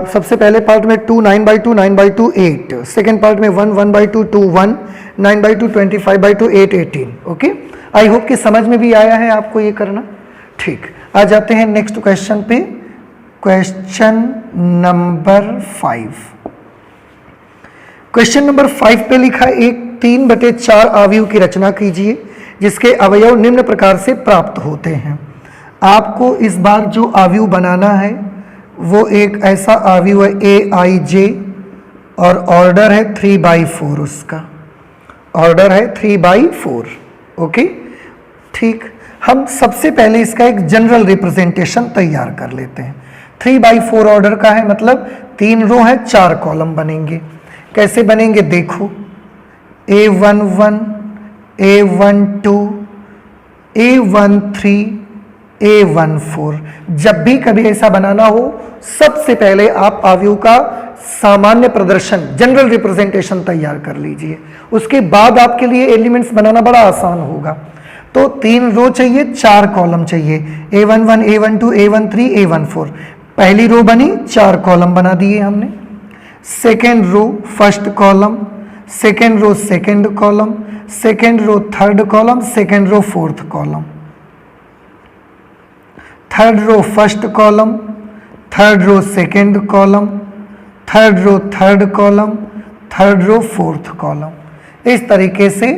सबसे पहले पार्ट में 2 9/2 9/2 8, सेकेंड पार्ट में 1 1/2 2 1, 9/2 25/2 8 18। ओके, आई होप कि समझ में भी आया है आपको ये करना। ठीक, आ जाते हैं नेक्स्ट क्वेश्चन पे। क्वेश्चन नंबर 5, क्वेश्चन नंबर 5 पे लिखा एक 3/4 अवयव की रचना कीजिए जिसके अवयव निम्न प्रकार से प्राप्त होते हैं। आपको इस बार जो अवयव बनाना है वो एक ऐसा अवयव है Aij और ऑर्डर है 3/4, उसका ऑर्डर है 3/4। ओके, ठीक, हम सबसे पहले इसका एक जनरल रिप्रेजेंटेशन तैयार कर लेते हैं। 3/4 ऑर्डर का है, मतलब 3 रो है 4 कॉलम बनेंगे। कैसे बनेंगे देखो, A11 A12 A13 A14। जब भी कभी ऐसा बनाना हो सबसे पहले आप अवयव का सामान्य प्रदर्शन जनरल रिप्रेजेंटेशन तैयार कर लीजिए, उसके बाद आपके लिए एलिमेंट्स बनाना बड़ा आसान होगा। तो 3 रो चाहिए 4 कॉलम चाहिए, A11 A12 A13 A14। पहली रो बनी, 4 कॉलम बना दिए हमने। Second row first column, second row second column, second row third column, second row fourth column, third row first column, third row second column, third row third column, third row fourth column. इस तरीके से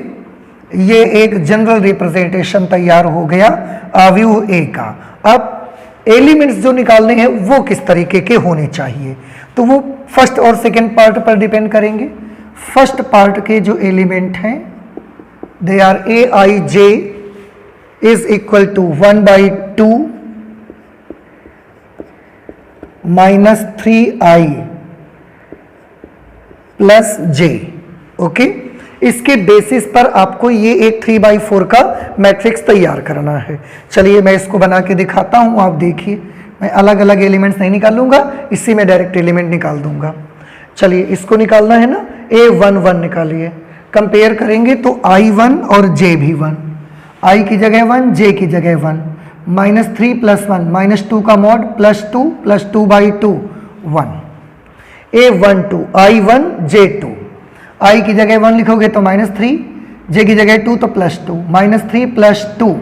ये एक general representation तैयार हो गया अवयव ए का। अब एलिमेंट्स जो निकालने हैं वो किस तरीके के होने चाहिए, तो वो फर्स्ट और सेकेंड पार्ट पर डिपेंड करेंगे। फर्स्ट पार्ट के जो एलिमेंट हैं they are Aij is equal to 1/2 minus 3i plus j। Okay, इसके बेसिस पर आपको ये एक 3/4 का मैट्रिक्स तैयार करना है। चलिए मैं इसको बना के दिखाता हूं, आप देखिए। मैं अलग अलग एलिमेंट्स नहीं निकालूंगा, इसी में डायरेक्ट एलिमेंट निकाल दूंगा। चलिए इसको निकालना है ना, A11 निकालिए। कंपेयर करेंगे तो I1 और J भी 1, I की जगह 1 J की जगह 1, -3 + 1 -2 का mod +2 + 2/2 1। A12 I1 J2, I की जगह 1 लिखोगे तो -3, J की जगह 2 तो +2, -3 + 2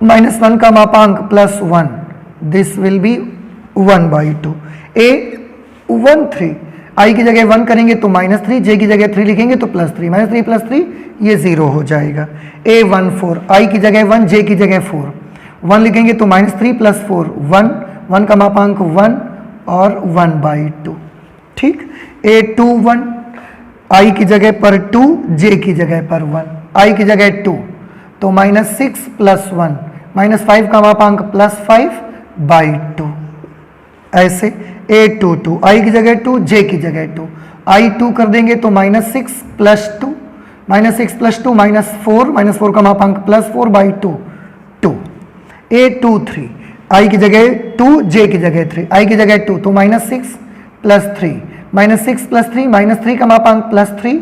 -1 का मापांक +1, this will be 1/2। A13 I की जगह 1 करेंगे तो -3, J की जगह 3 लिखेंगे तो +3, -3 + 3 ये 0 हो जाएगा। A14 I की जगह 1 J की जगह 4, 1 लिखेंगे तो -3 + 4 1, 1 का मापांक 1 और 1/2। ठीक, A21 I की जगह पर 2 J की जगह पर 1, I की जगह 2 तो -6 + 1 -5 का मापांक +5/2। ऐसे A22 I की जगह 2 J की जगह 2, I2 कर देंगे तो -6 + 2 -6 + 2 -4 का मापांक +4/2 2 8 2 3 i की जगह 2 j की जगह 3 i की जगह 2 तो -6 + 3 -6 + 3 -3 का मापांक +3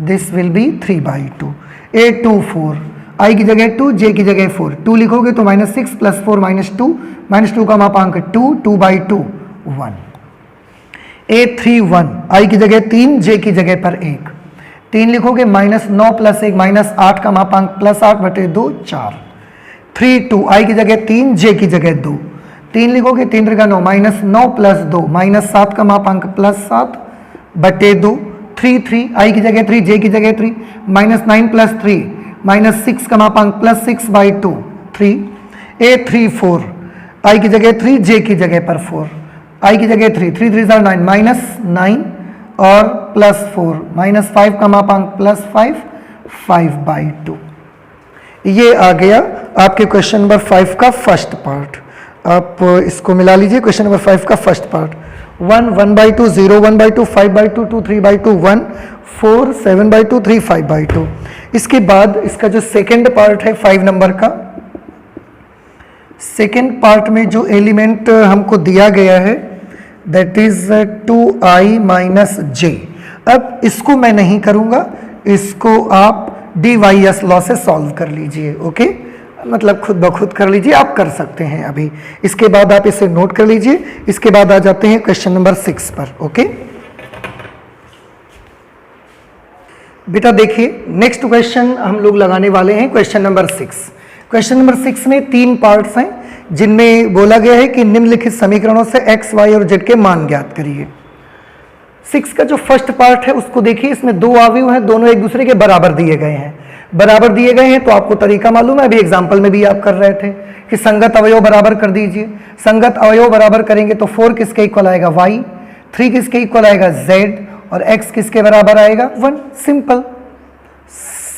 दिस विल बी 3/2 8 2 4 i की जगह 2 j की जगह 4 2 लिखोगे तो -6 + 4 -2 का मापांक 2 2/2 1 8 3 1 i की जगह 3 j की जगह पर 1 3 लिखोगे -9 + 1 -8 का मापांक +8/2 4 3 2 i की जगह 3 j की जगह 2 3 लिखोगे 3 3 9 -9 + 2 -7 का मापांक +7/2 3 3 i की जगह 3 j की जगह 3 -9 + 3 -6 का मापांक +6/2 3 8 3 4 i की जगह 3 j की जगह पर 4 i की जगह 3 3 3 9 -9 और +4 -5 का मापांक +5 5/2 ये आ गया आपके क्वेश्चन नंबर 5 का फर्स्ट पार्ट। आप इसको मिला लीजिए। क्वेश्चन नंबर 5 का फर्स्ट पार्ट 1 1/2 0 1/2 5/2 2 3/2 1 4 7/2 3 5/2। इसके बाद इसका जो सेकंड पार्ट है 5 नंबर का, सेकंड पार्ट में जो एलिमेंट हमको दिया गया है दैट इज 2i - j। अब इसको मैं नहीं करूंगा, इसको आप DYS लॉ से सॉल्व कर लीजिए। ओके, मतलब खुद ब खुद कर लीजिए, आप कर सकते हैं अभी। इसके बाद आप इसे नोट कर लीजिए। इसके बाद आ जाते हैं क्वेश्चन नंबर 6 पर। ओके बेटा देखिए, नेक्स्ट क्वेश्चन हम लोग लगाने वाले हैं क्वेश्चन नंबर 6। क्वेश्चन नंबर 6 में 3 पार्ट्स हैं जिनमें बोला गया है कि निम्नलिखित समीकरणों से x, y और z के मान ज्ञात करिए। 6 का जो फर्स्ट पार्ट है उसको देखिए, इसमें 2 अवयव हैं, दोनों एक दूसरे के बराबर दिए गए हैं। बराबर दिए गए हैं तो आपको तरीका मालूम है, अभी एग्जाम्पल में भी आप कर रहे थे कि संगत अवयव बराबर कर दीजिए। संगत अवयव बराबर करेंगे तो 4 किसके इक्वल आएगा y, 3 किसके इक्वल आएगा z और x किसके बराबर आएगा 1। सिंपल।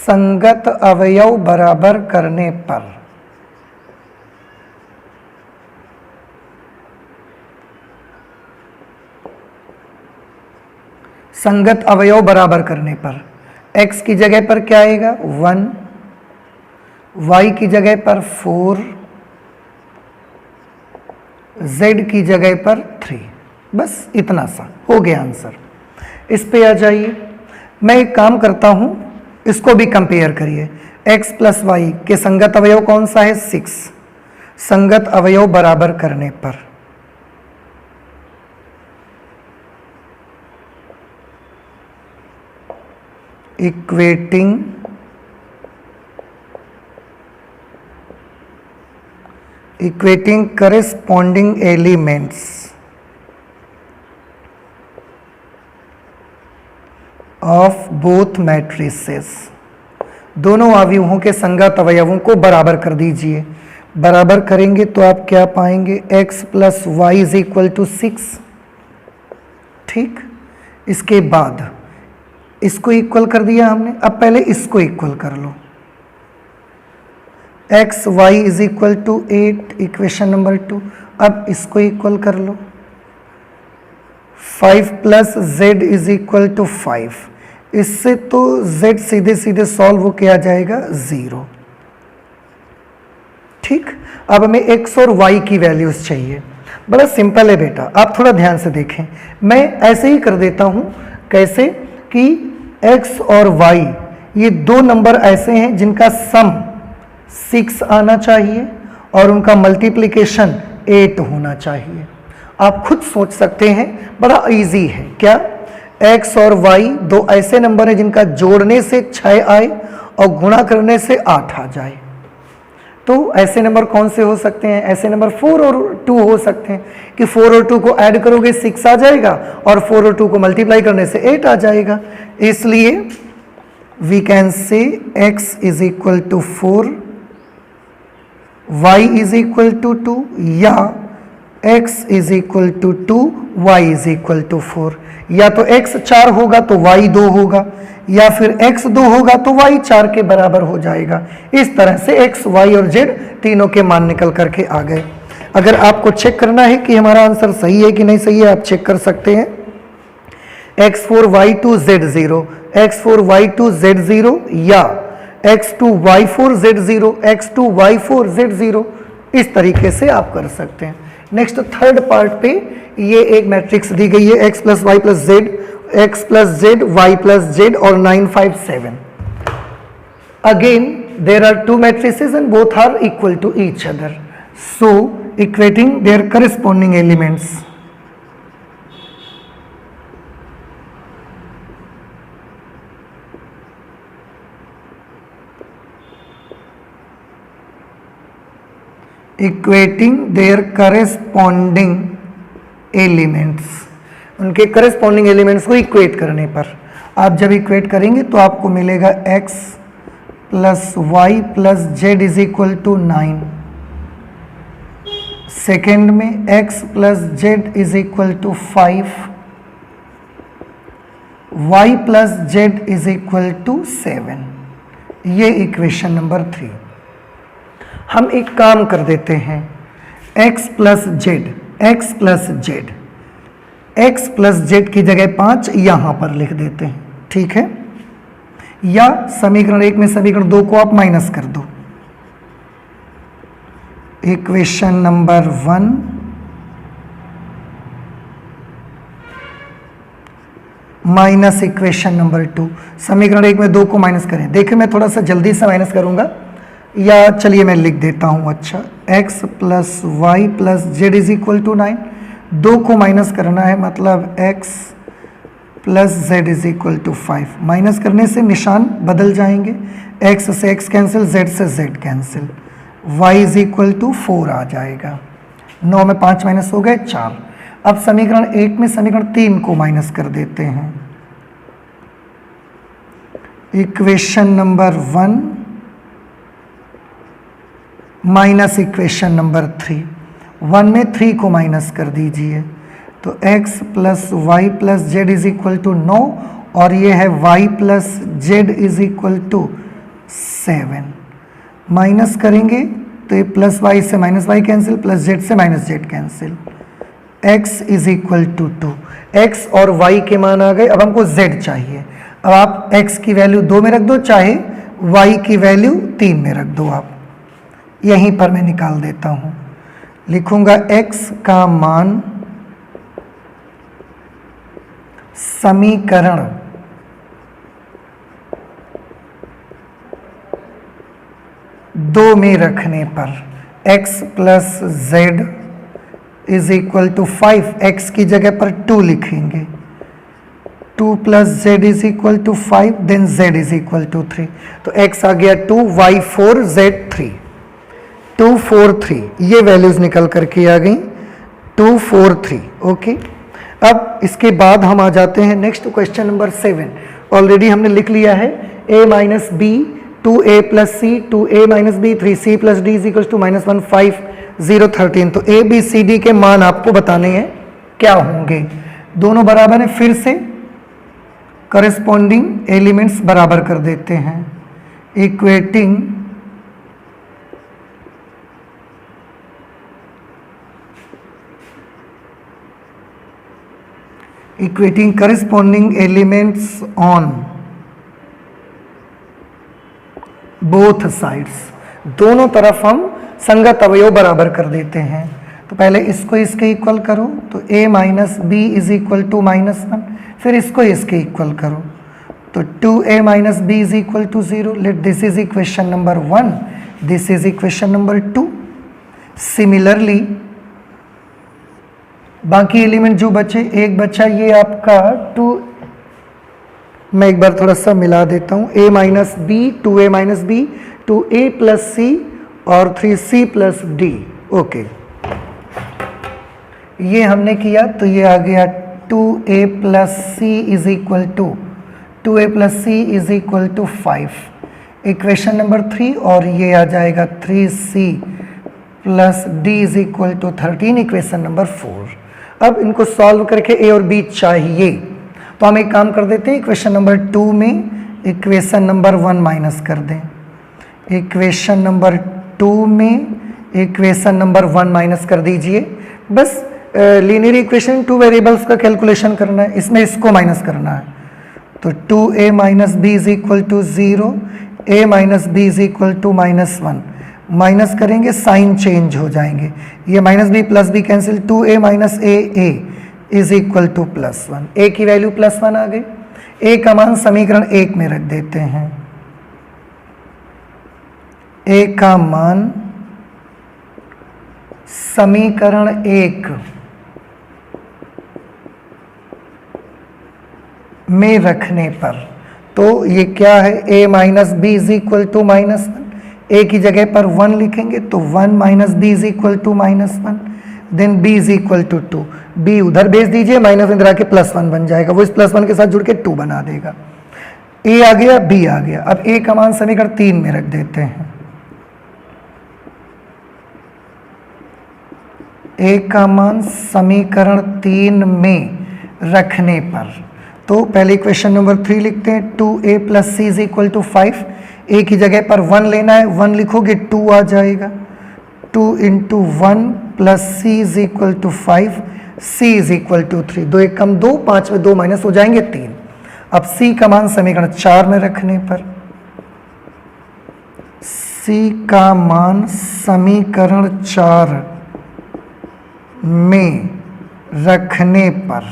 संगत अवयव बराबर करने पर संगत अवयव बराबर करने पर x की जगह पर क्या आएगा 1, y की जगह पर 4, z की जगह पर 3। बस इतना सा हो गया आंसर। इस पे आ जाइए। मैं एक काम करता हूं, इसको भी कंपेयर करिए। x + y के संगत अवयव कौन सा है 6। संगत अवयव बराबर करने पर equating corresponding elements of both matrices. दोनों अवयवों के संगत अवयवों को बराबर कर दीजिए। बराबर करेंगे तो आप क्या पाएंगे x + y = 6। ठीक, इसके बाद इसको इक्वल कर दिया हमने। अब पहले इसको इक्वल कर लो। x y = 8 equation number 2। अब इसको इक्वल कर लो। 5 + z = 5। इससे तो z सीधे सीधे सॉल्व हो के आ जाएगा 0। ठीक, अब हमें x और y की वैल्यूज चाहिए। बड़ा सिंपल है बेटा, आप थोड़ा ध्यान से देखें। मैं ऐसे ही कर देता हूं। कैसे कि x और y ये दो नंबर ऐसे हैं जिनका सम 6 आना चाहिए और उनका मल्टीप्लिकेशन 8 होना चाहिए। आप खुद सोच सकते हैं, बड़ा इजी है। क्या x और y दो ऐसे नंबर हैं जिनका जोड़ने से 6 आए और गुणा करने से 8 आ जाए। तो ऐसे नंबर कौन से हो सकते हैं? ऐसे नंबर 4 और 2 हो सकते हैं कि 4 और 2 को ऐड करोगे 6 आ जाएगा और 4 और 2 को मल्टीप्लाई करने से 8 आ जाएगा। इसलिए we can say x = 4, y = 2 या x = 2, y = 4। या तो x 4 होगा तो y 2 होगा, या फिर x 2 होगा तो y 4 के बराबर हो जाएगा। इस तरह से x, y और z तीनों के मान निकल करके आ गए। अगर आपको चेक करना है कि हमारा आंसर सही है कि नहीं सही है, आप चेक कर सकते हैं। x4y2 z0, x4y2 z0 या x2y4 z0, x2y4 z0, इस तरीके से आप कर सकते हैं। नेक्स्ट थर्ड पार्ट पे ये एक मैट्रिक्स दी गई है x plus Y plus z, x plus z, y plus z और 9 5 7। Again there are two matrices and both are equal to each other, so equating their corresponding elements, equating their corresponding elements, उनके corresponding elements को equate करने पर, आप जब equate करेंगे तो आपको मिलेगा x plus Y plus Z is equal to 9, second में x plus Z is equal to 5, y plus Z is equal to 7। ये इक्वेशन नंबर 3। हम एक काम कर देते हैं, x plus z, x plus z, x plus Z की जगह 5 यहां पर लिख देते हैं, ठीक है। या समीकरण 1 में समीकरण 2 को आप माइनस कर दो, equation number 1 minus equation number 2, समीकरण 1 में 2 को माइनस करें। देखिए मैं थोड़ा सा जल्दी से माइनस करूंगा, या चलिए मैं लिख देता हूं, अच्छा x plus Y plus Z is equal to 9, 2 को माइनस करना है, मतलब x plus Z is equal to 5। Minus करने से निशान बदल जाएंगे, x से x कैंसिल, z से z cancel, y is equal to 4 आ जाएगा। 9 में 5 माइनस हो गए 4। अब समीकरण 1 में समीकरण 3 को माइनस कर देते हैं, equation number 1 minus equation number 3, 1 में 3 को माइनस कर दीजिए, तो x plus Y plus Z is equal to 9 और ये है y plus Z is equal to 7। Minus करेंगे तो ये प्लस वाई से minus Y cancel, plus Z से minus Z cancel, x is equal to 2। x और y के मान आ गए, अब हमको z चाहिए। अब आप x की वैल्यू 2 में रख दो, चाहे y की वैल्यू 3 में रख दो, आप यहीं पर मैं निकाल देता हूं, लिखूंगा x का मान समीकरण 2 में रखने पर x plus Z is equal to 5, x की जगह पर 2 लिखेंगे, 2 plus Z is equal to 5, then z is equal to 3, तो x आ गया 2, y 4, z 3, 2 4 3, ये वैल्यूज निकल करके आ गई 2 4 3। ओके, अब इसके बाद हम आ जाते हैं नेक्स्ट क्वेश्चन नंबर 7। ऑलरेडी हमने लिख लिया है a minus B 2a plus c 2a minus b 3c plus d is equal to -1 5 0 13। तो a b c d के मान आपको बताने हैं क्या होंगे। दोनों बराबर हैं, फिर से करस्पॉन्डिंग एलिमेंट्स बराबर कर देते हैं, equating corresponding elements on both sides, दोनों तरफ हम संगत अवयव बराबर कर देते हैं। तो पहले इसको इसके इक्वल करो, तो a minus b is equal to -1, फिर इसको इसके इक्वल करो, तो 2a minus b is equal to 0। Let this is equation number 1, this is equation number 2। Similarly बाकी एलिमेंट जो बचे, एक बचा ये आपका 2, मैं एक बार थोड़ा सा मिला देता हूँ, a minus B 2a minus B 2a plus C और 3c प्लस डी। ओके, ये हमने किया तो ये आ गया 2a plus c is equal to 2a plus c is equal to 5, equation number 3, और ये आ जाएगा 3c plus d is equal to 13, equation number 4। अब इनको सॉल्व करके a और b चाहिए, तो हम एक काम कर देते हैं, इक्वेशन नंबर 2 में इक्वेशन नंबर 1 माइनस कर दें, इक्वेशन नंबर 2 में इक्वेशन नंबर 1 माइनस कर दीजिए। बस लीनियर इक्वेशन 2 वेरिएबल्स का कैलकुलेशन करना है, इसमें इसको माइनस करना है। तो 2a minus b is equal to 0, a minus b is equal to -1। Minus करेंगे साइन चेंज हो जाएंगे, ये minus b plus b cancel, 2a minus a is equal to +1। a की वैल्यू +1 आ गई। a का मान समीकरण 1 में रख देते हैं। a का मान समीकरण 1 में रखने पर, तो ये क्या है, a minus b is equal to -1। a की जगह पर 1 लिखेंगे तो 1 minus b is equal to -1, then b is equal to 2। b उधर भेज दीजिए, माइनस इधर आके +1 बन जाएगा, वो इस +1 के साथ जुड़ के 2 बना देगा। a आ गया, b आ गया। अब a का मान समीकरण 3 में रख देते हैं। a का मान समीकरण 3 में रखने पर, तो पहले इक्वेशन नंबर 3 लिखते हैं। 2a plus c is equal to 5। a की जगह पर 1 लेना है, 1 लिखोगे 2 आ जाएगा। 2 into 1 plus c is equal to 5, c is equal to 3। 2 1 कम 2, 5 में 2 माइनस हो जाएंगे 3। अब c का मान समीकरण 4 में रखने पर, c का मान समीकरण 4 में रखने पर,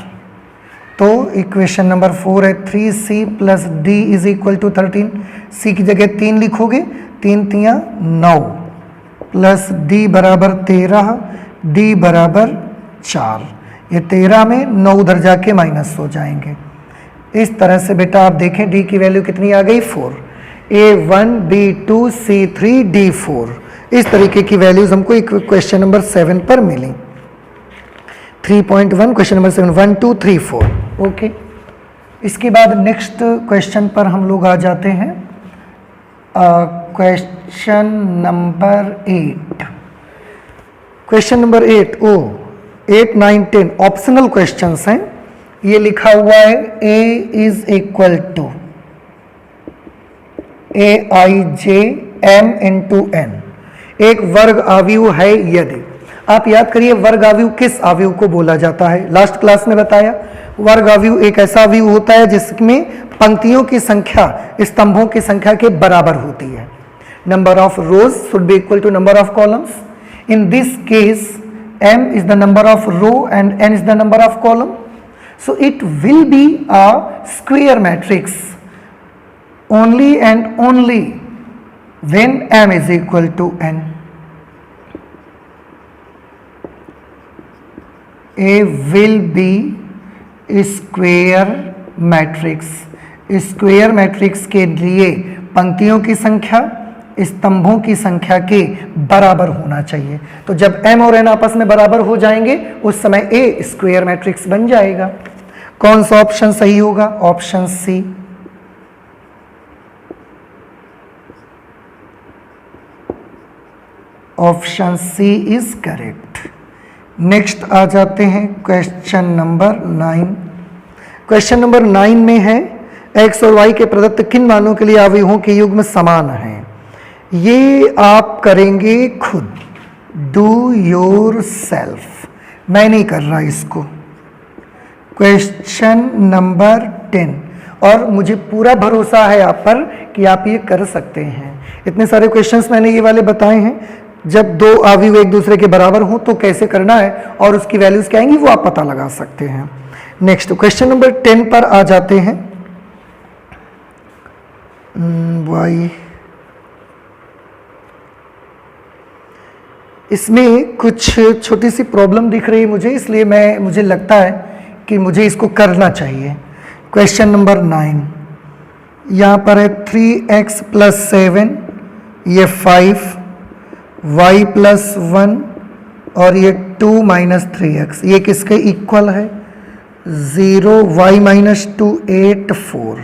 तो इक्वेशन नंबर 4 है 3c plus d is equal to 13। c की जगह 3 लिखोगे, 3 3 9 प्लस d बराबर 13, d बराबर 4। ये 13 में 9 उधर जाके माइनस हो जाएंगे। इस तरह से बेटा आप देखें d की वैल्यू कितनी आ गई, 4। a1 b2 c3 d4। इस तरीके की वैल्यूज हमको क्वेश्चन नंबर 7 पर मिली। 3.1 क्वेश्चन नंबर 7, 1 2 3 4। ओके, इसके बाद नेक्स्ट क्वेश्चन पर हम लोग आ जाते हैं। Question number 8। Question number 8, 8 9 10 optional questions हैं। ये लिखा हुआ है a is equal to aij m into n। एक वर्ग आव्यूह है यदि, आप याद करिए वर्ग आव्यूह किस आव्यूह को बोला जाता है, लास्ट क्लास में बताया। वर्ग आव्यूह एक ऐसा आव्यूह होता है जिसमें पंक्तियों की संख्या स्तंभों की संख्या के बराबर होती है। Number of rows should be equal to number of columns. In this case m is the number of row and n is the number of column, so it will be a square matrix only and only when m is equal to n. A will be square matrix। Square matrix के लिए पंक्तियों की संख्या स्तंभों की संख्या के बराबर होना चाहिए। तो जब m और n आपस में बराबर हो जाएंगे उस समय A स्क्वायर मैट्रिक्स बन जाएगा। कौन सा ऑप्शन सही होगा, option C. Option C is correct. Next आ जाते हैं क्वेश्चन नंबर 9। क्वेश्चन नंबर 9 में है x और y के प्रदत्त किन मानों के लिए अवयवों के युग्म समान हैं। ये आप करेंगे खुद, डू योर सेल्फ, मैं नहीं कर रहा इसको। क्वेश्चन नंबर 10, और मुझे पूरा भरोसा है आप पर कि आप ये कर सकते हैं। इतने सारे क्वेश्चंस मैंने ये वाले बताए हैं। जब दो अवयव एक दूसरे के बराबर हो तो कैसे करना है और उसकी वैल्यूज क्या आएंगी वो आप पता लगा सकते हैं। नेक्स्ट क्वेश्चन नंबर 10 पर आ जाते हैं। y, इसमें कुछ छोटी सी प्रॉब्लम दिख रही है मुझे, इसलिए मुझे लगता है कि मुझे इसको करना चाहिए। क्वेश्चन नंबर 9, यहाँ पर है 3x + 7, ये 5, y + 1 और ये 2 - 3x, ये किसके इक्वल है, 0, y - 2 8 4।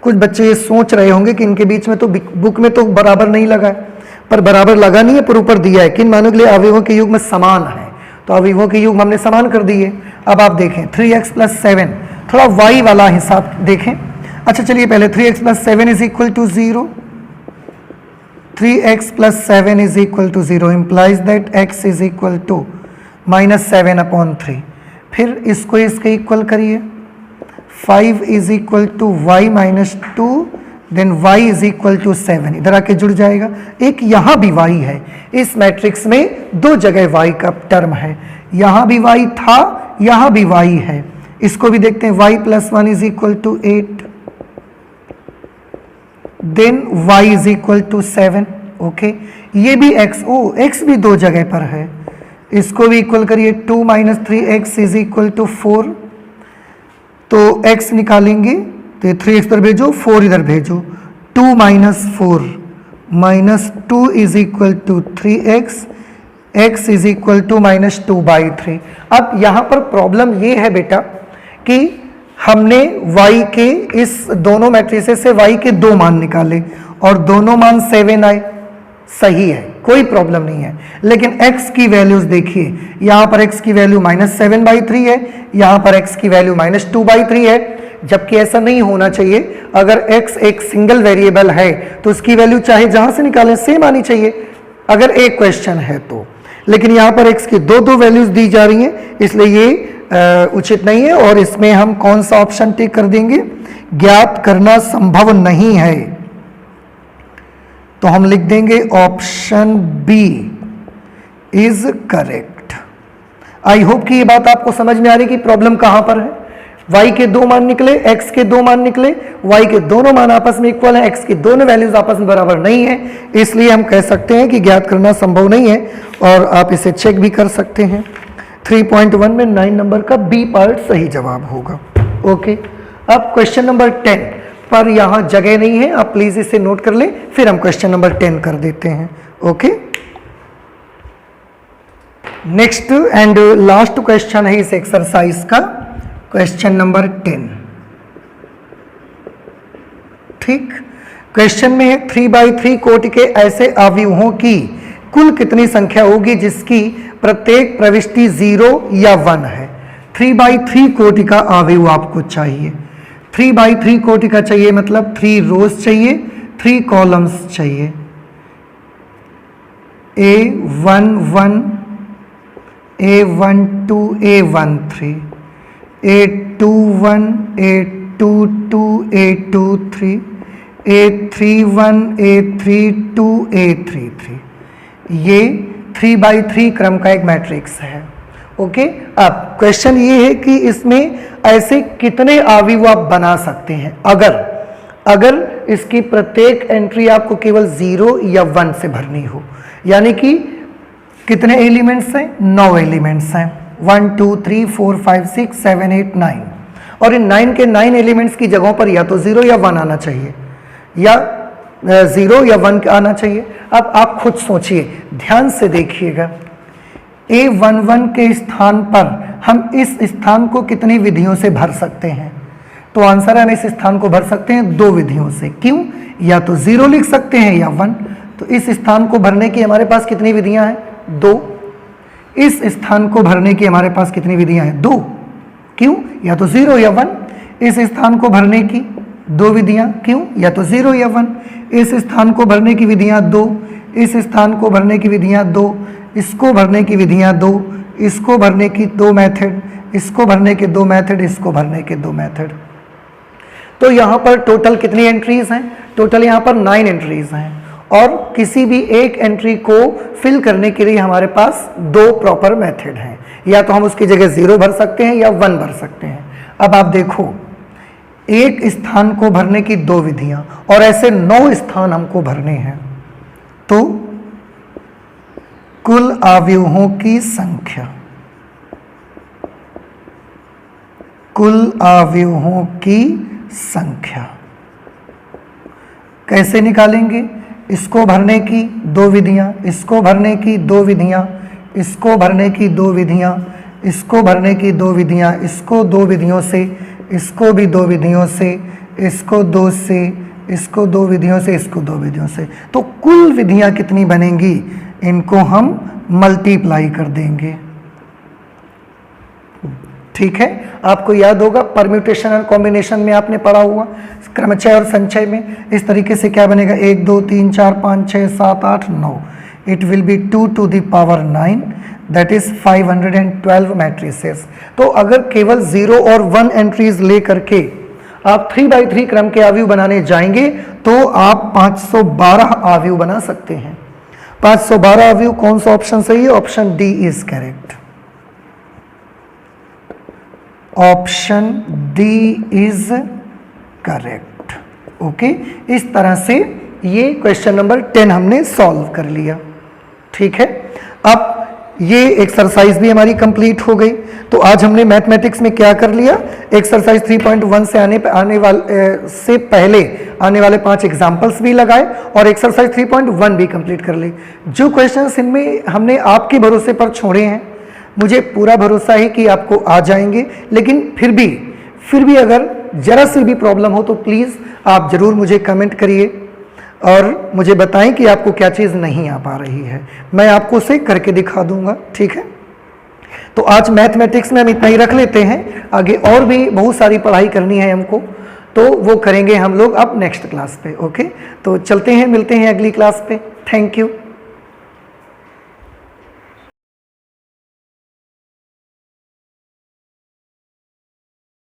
कुछ बच्चे ये सोच रहे होंगे कि इनके बीच में तो बुक में तो बराबर नहीं लगा है, पर बराबर लगा नहीं है, पर ऊपर दिया है किन मानों के लिए अवयवों के युग्म समान है। तो अवयवों के युग्म हमने समान कर दिए। अब आप देखें 3x + 7, थोड़ा y वाला हिसाब देखें। अच्छा चलिए पहले 3x + 7 = 0। 3x + 7 = 0 implies that x = -7/3। फिर इसको इसके इक्वल करिए, 5 is equal to y minus 2, then y is equal to 7, इधर आके जुड़ जाएगा। एक यहां भी y है, इस मैट्रिक्स में दो जगह y का टर्म है, यहां भी y था, यहां भी y है। इसको भी देखते हैं, y plus 1 is equal to 8, then y is equal to 7। Okay, ये भी x भी दो जगह पर है, इसको भी इक्वल करिए, 2 minus 3x is equal to 4। तो x निकालेंगे तो 3x इधर भेजो, 4 इधर भेजो, 2 minus 4 minus 2 is equal to 3x, x is equal to minus 2/3। अब यहाँ पर प्रॉब्लम ये है बेटा कि हमने y के इस दोनों मैट्रिसेस से y के दो मान निकाले और दोनों मान 7 आए, सही है, कोई प्रॉब्लम नहीं है। लेकिन x की वैल्यूज देखिए, यहाँ पर x की वैल्यू -7/3 है, यहाँ पर x की वैल्यू -2/3 है, जबकि ऐसा नहीं होना चाहिए। अगर x एक सिंगल वेरिएबल है तो उसकी वैल्यू चाहे जहां से निकालें सेम आनी चाहिए, अगर एक क्वेश्चन है तो। लेकिन यहाँ पर x की दो वैल्यूज दी जा रही हैं, इसलिए ये उचित नहीं है। और इसमें हम कौन सा ऑप्शन टिक कर देंगे, ज्ञात करना संभव नहीं है, तो हम लिख देंगे option b is correct. I hope कि ये बात आपको समझ में आ रही कि प्रॉब्लम कहां पर है। y के दो मान निकले, x के दो मान निकले, y के दोनों मान आपस में इक्वल हैं, x की दोनों वैल्यूज आपस में बराबर नहीं है, इसलिए हम कह सकते हैं कि ज्ञात करना संभव नहीं है। और आप इसे चेक भी कर सकते हैं। 3.1 में 9 नंबर का बी पार्ट सही जवाब होगा। ओके, अब क्वेश्चन नंबर 10 पर यहाँ जगह नहीं है, आप प्लीज इसे नोट कर लें, फिर हम क्वेश्चन नंबर 10 कर देते हैं। Okay, next and last question है इस एक्सरसाइज का, क्वेश्चन नंबर 10। ठीक, क्वेश्चन में है 3/3 कोटि के ऐसे अवयवों की कुल कितनी संख्या होगी जिसकी प्रत्येक प्रविष्टि 0 या 1 है। 3/3 कोटि का अवयव आपको चाहिए। 3/3 कोटि का चाहिए मतलब 3 रोज चाहिए, 3 कॉलम्स चाहिए। A11, A12, A13, A21, A22, A23, A31, A32, A33, ये 3/3 क्रम का एक मैट्रिक्स है। ओके, अब क्वेश्चन ये है कि इसमें ऐसे कितने अवयव आप बना सकते हैं अगर इसकी प्रत्येक एंट्री आपको केवल 0 या 1 से भरनी हो। यानी कि कितने एलिमेंट्स हैं, 9 एलिमेंट्स हैं, 1 2 3 4 5 6 7 8 9, और इन 9 के 9 एलिमेंट्स की जगहों पर या तो 0 या 1 आना चाहिए, या 0 या 1 आना चाहिए। अब आप खुद सोचिए, ध्यान से देखिएगा, A11 के स्थान पर हम इस स्थान को कितनी विधियों से भर सकते हैं, तो आंसर है हम इस स्थान को भर सकते हैं 2 विधियों से। क्यों, या तो 0 लिख सकते हैं या 1। तो इस स्थान को भरने की हमारे पास कितनी विधियां हैं, 2। इस स्थान को भरने की हमारे पास कितनी विधियां हैं, 2। क्यों, या तो 0 या 1। इस स्थान को भरने की 2 विधियां, क्यों, या तो 0 या 1। इस स्थान को भरने की विधियां 2, इस स्थान को भरने की विधियां 2, इसको भरने की विधियां 2, इसको भरने की 2 मेथड, इसको भरने के 2 मेथड, इसको भरने के 2 मेथड। तो यहाँ पर टोटल कितनी एंट्रीज हैं, टोटल यहाँ पर 9 एंट्रीज हैं, और किसी भी एक एंट्री को फिल करने के लिए हमारे पास 2 प्रॉपर मेथड हैं। या तो हम उसकी जगह 0 भर सकते हैं या 1 भर सकते हैं। अब आप देखो, एक स्थान को भरने की 2 विधियां और ऐसे 9 स्थान हमको भरने हैं, तो कुल अवयवों की संख्या, कुल अवयवों की संख्या कैसे निकालेंगे, इसको भरने की 2 विधियां, इसको भरने की 2 विधियां, इसको भरने की 2 विधियां, इसको भरने की 2 विधियां, इसको 2 विधियों से, इसको भी 2 विधियों से, इसको 2 से, इसको 2 विधियों से, इसको 2 विधियों से। तो कुल विधियां कितनी बनेंगी, इनको हम मल्टीप्लाई कर देंगे। ठीक है, आपको याद होगा परम्यूटेशन और कॉम्बिनेशन में आपने पढ़ा हुआ, क्रमचय और संचय में इस तरीके से क्या बनेगा, 1 2 3 4 5 6 7 8 9, it will be 2 to the power 9, that is 512 matrices. तो अगर केवल 0 और 1 एंट्रीज ले करके आप 3x3 क्रम के अवयव बनाने जाएंगे तो आप 512 अवयव बना सकते हैं। 512 अवयव कौन सा ऑप्शन सही है? Option D is correct. Option D is correct. Okay, इस तरह से ये क्वेश्चन नंबर 10 हमने सॉल्व कर लिया। ठीक है, अब ये एक्सरसाइज भी हमारी कंप्लीट हो गई। तो आज हमने मैथमेटिक्स में क्या कर लिया? एक्सरसाइज 3.1 से आने वाले से पहले आने वाले 5 एग्जाम्पल्स भी लगाए और एक्सरसाइज 3.1 भी कंप्लीट कर ली। जो क्वेश्चंस इनमें हमने आपके भरोसे पर छोड़े हैं, मुझे पूरा भरोसा है कि आपको आ जाएंगे, लेकिन फिर भी अगर जरा सी भी प्रॉब्लम हो तो प्लीज़ आप ज़रूर मुझे कमेंट करिए और मुझे बताएं कि आपको क्या चीज़ नहीं आ पा रही है। मैं आपको उसे करके दिखा दूंगा। ठीक है, तो आज मैथमेटिक्स में हम इतना ही रख लेते हैं। आगे और भी बहुत सारी पढ़ाई करनी है हमको, तो वो करेंगे हम लोग अब नेक्स्ट क्लास पे। ओके, तो चलते हैं, मिलते हैं अगली क्लास पे। Thank you.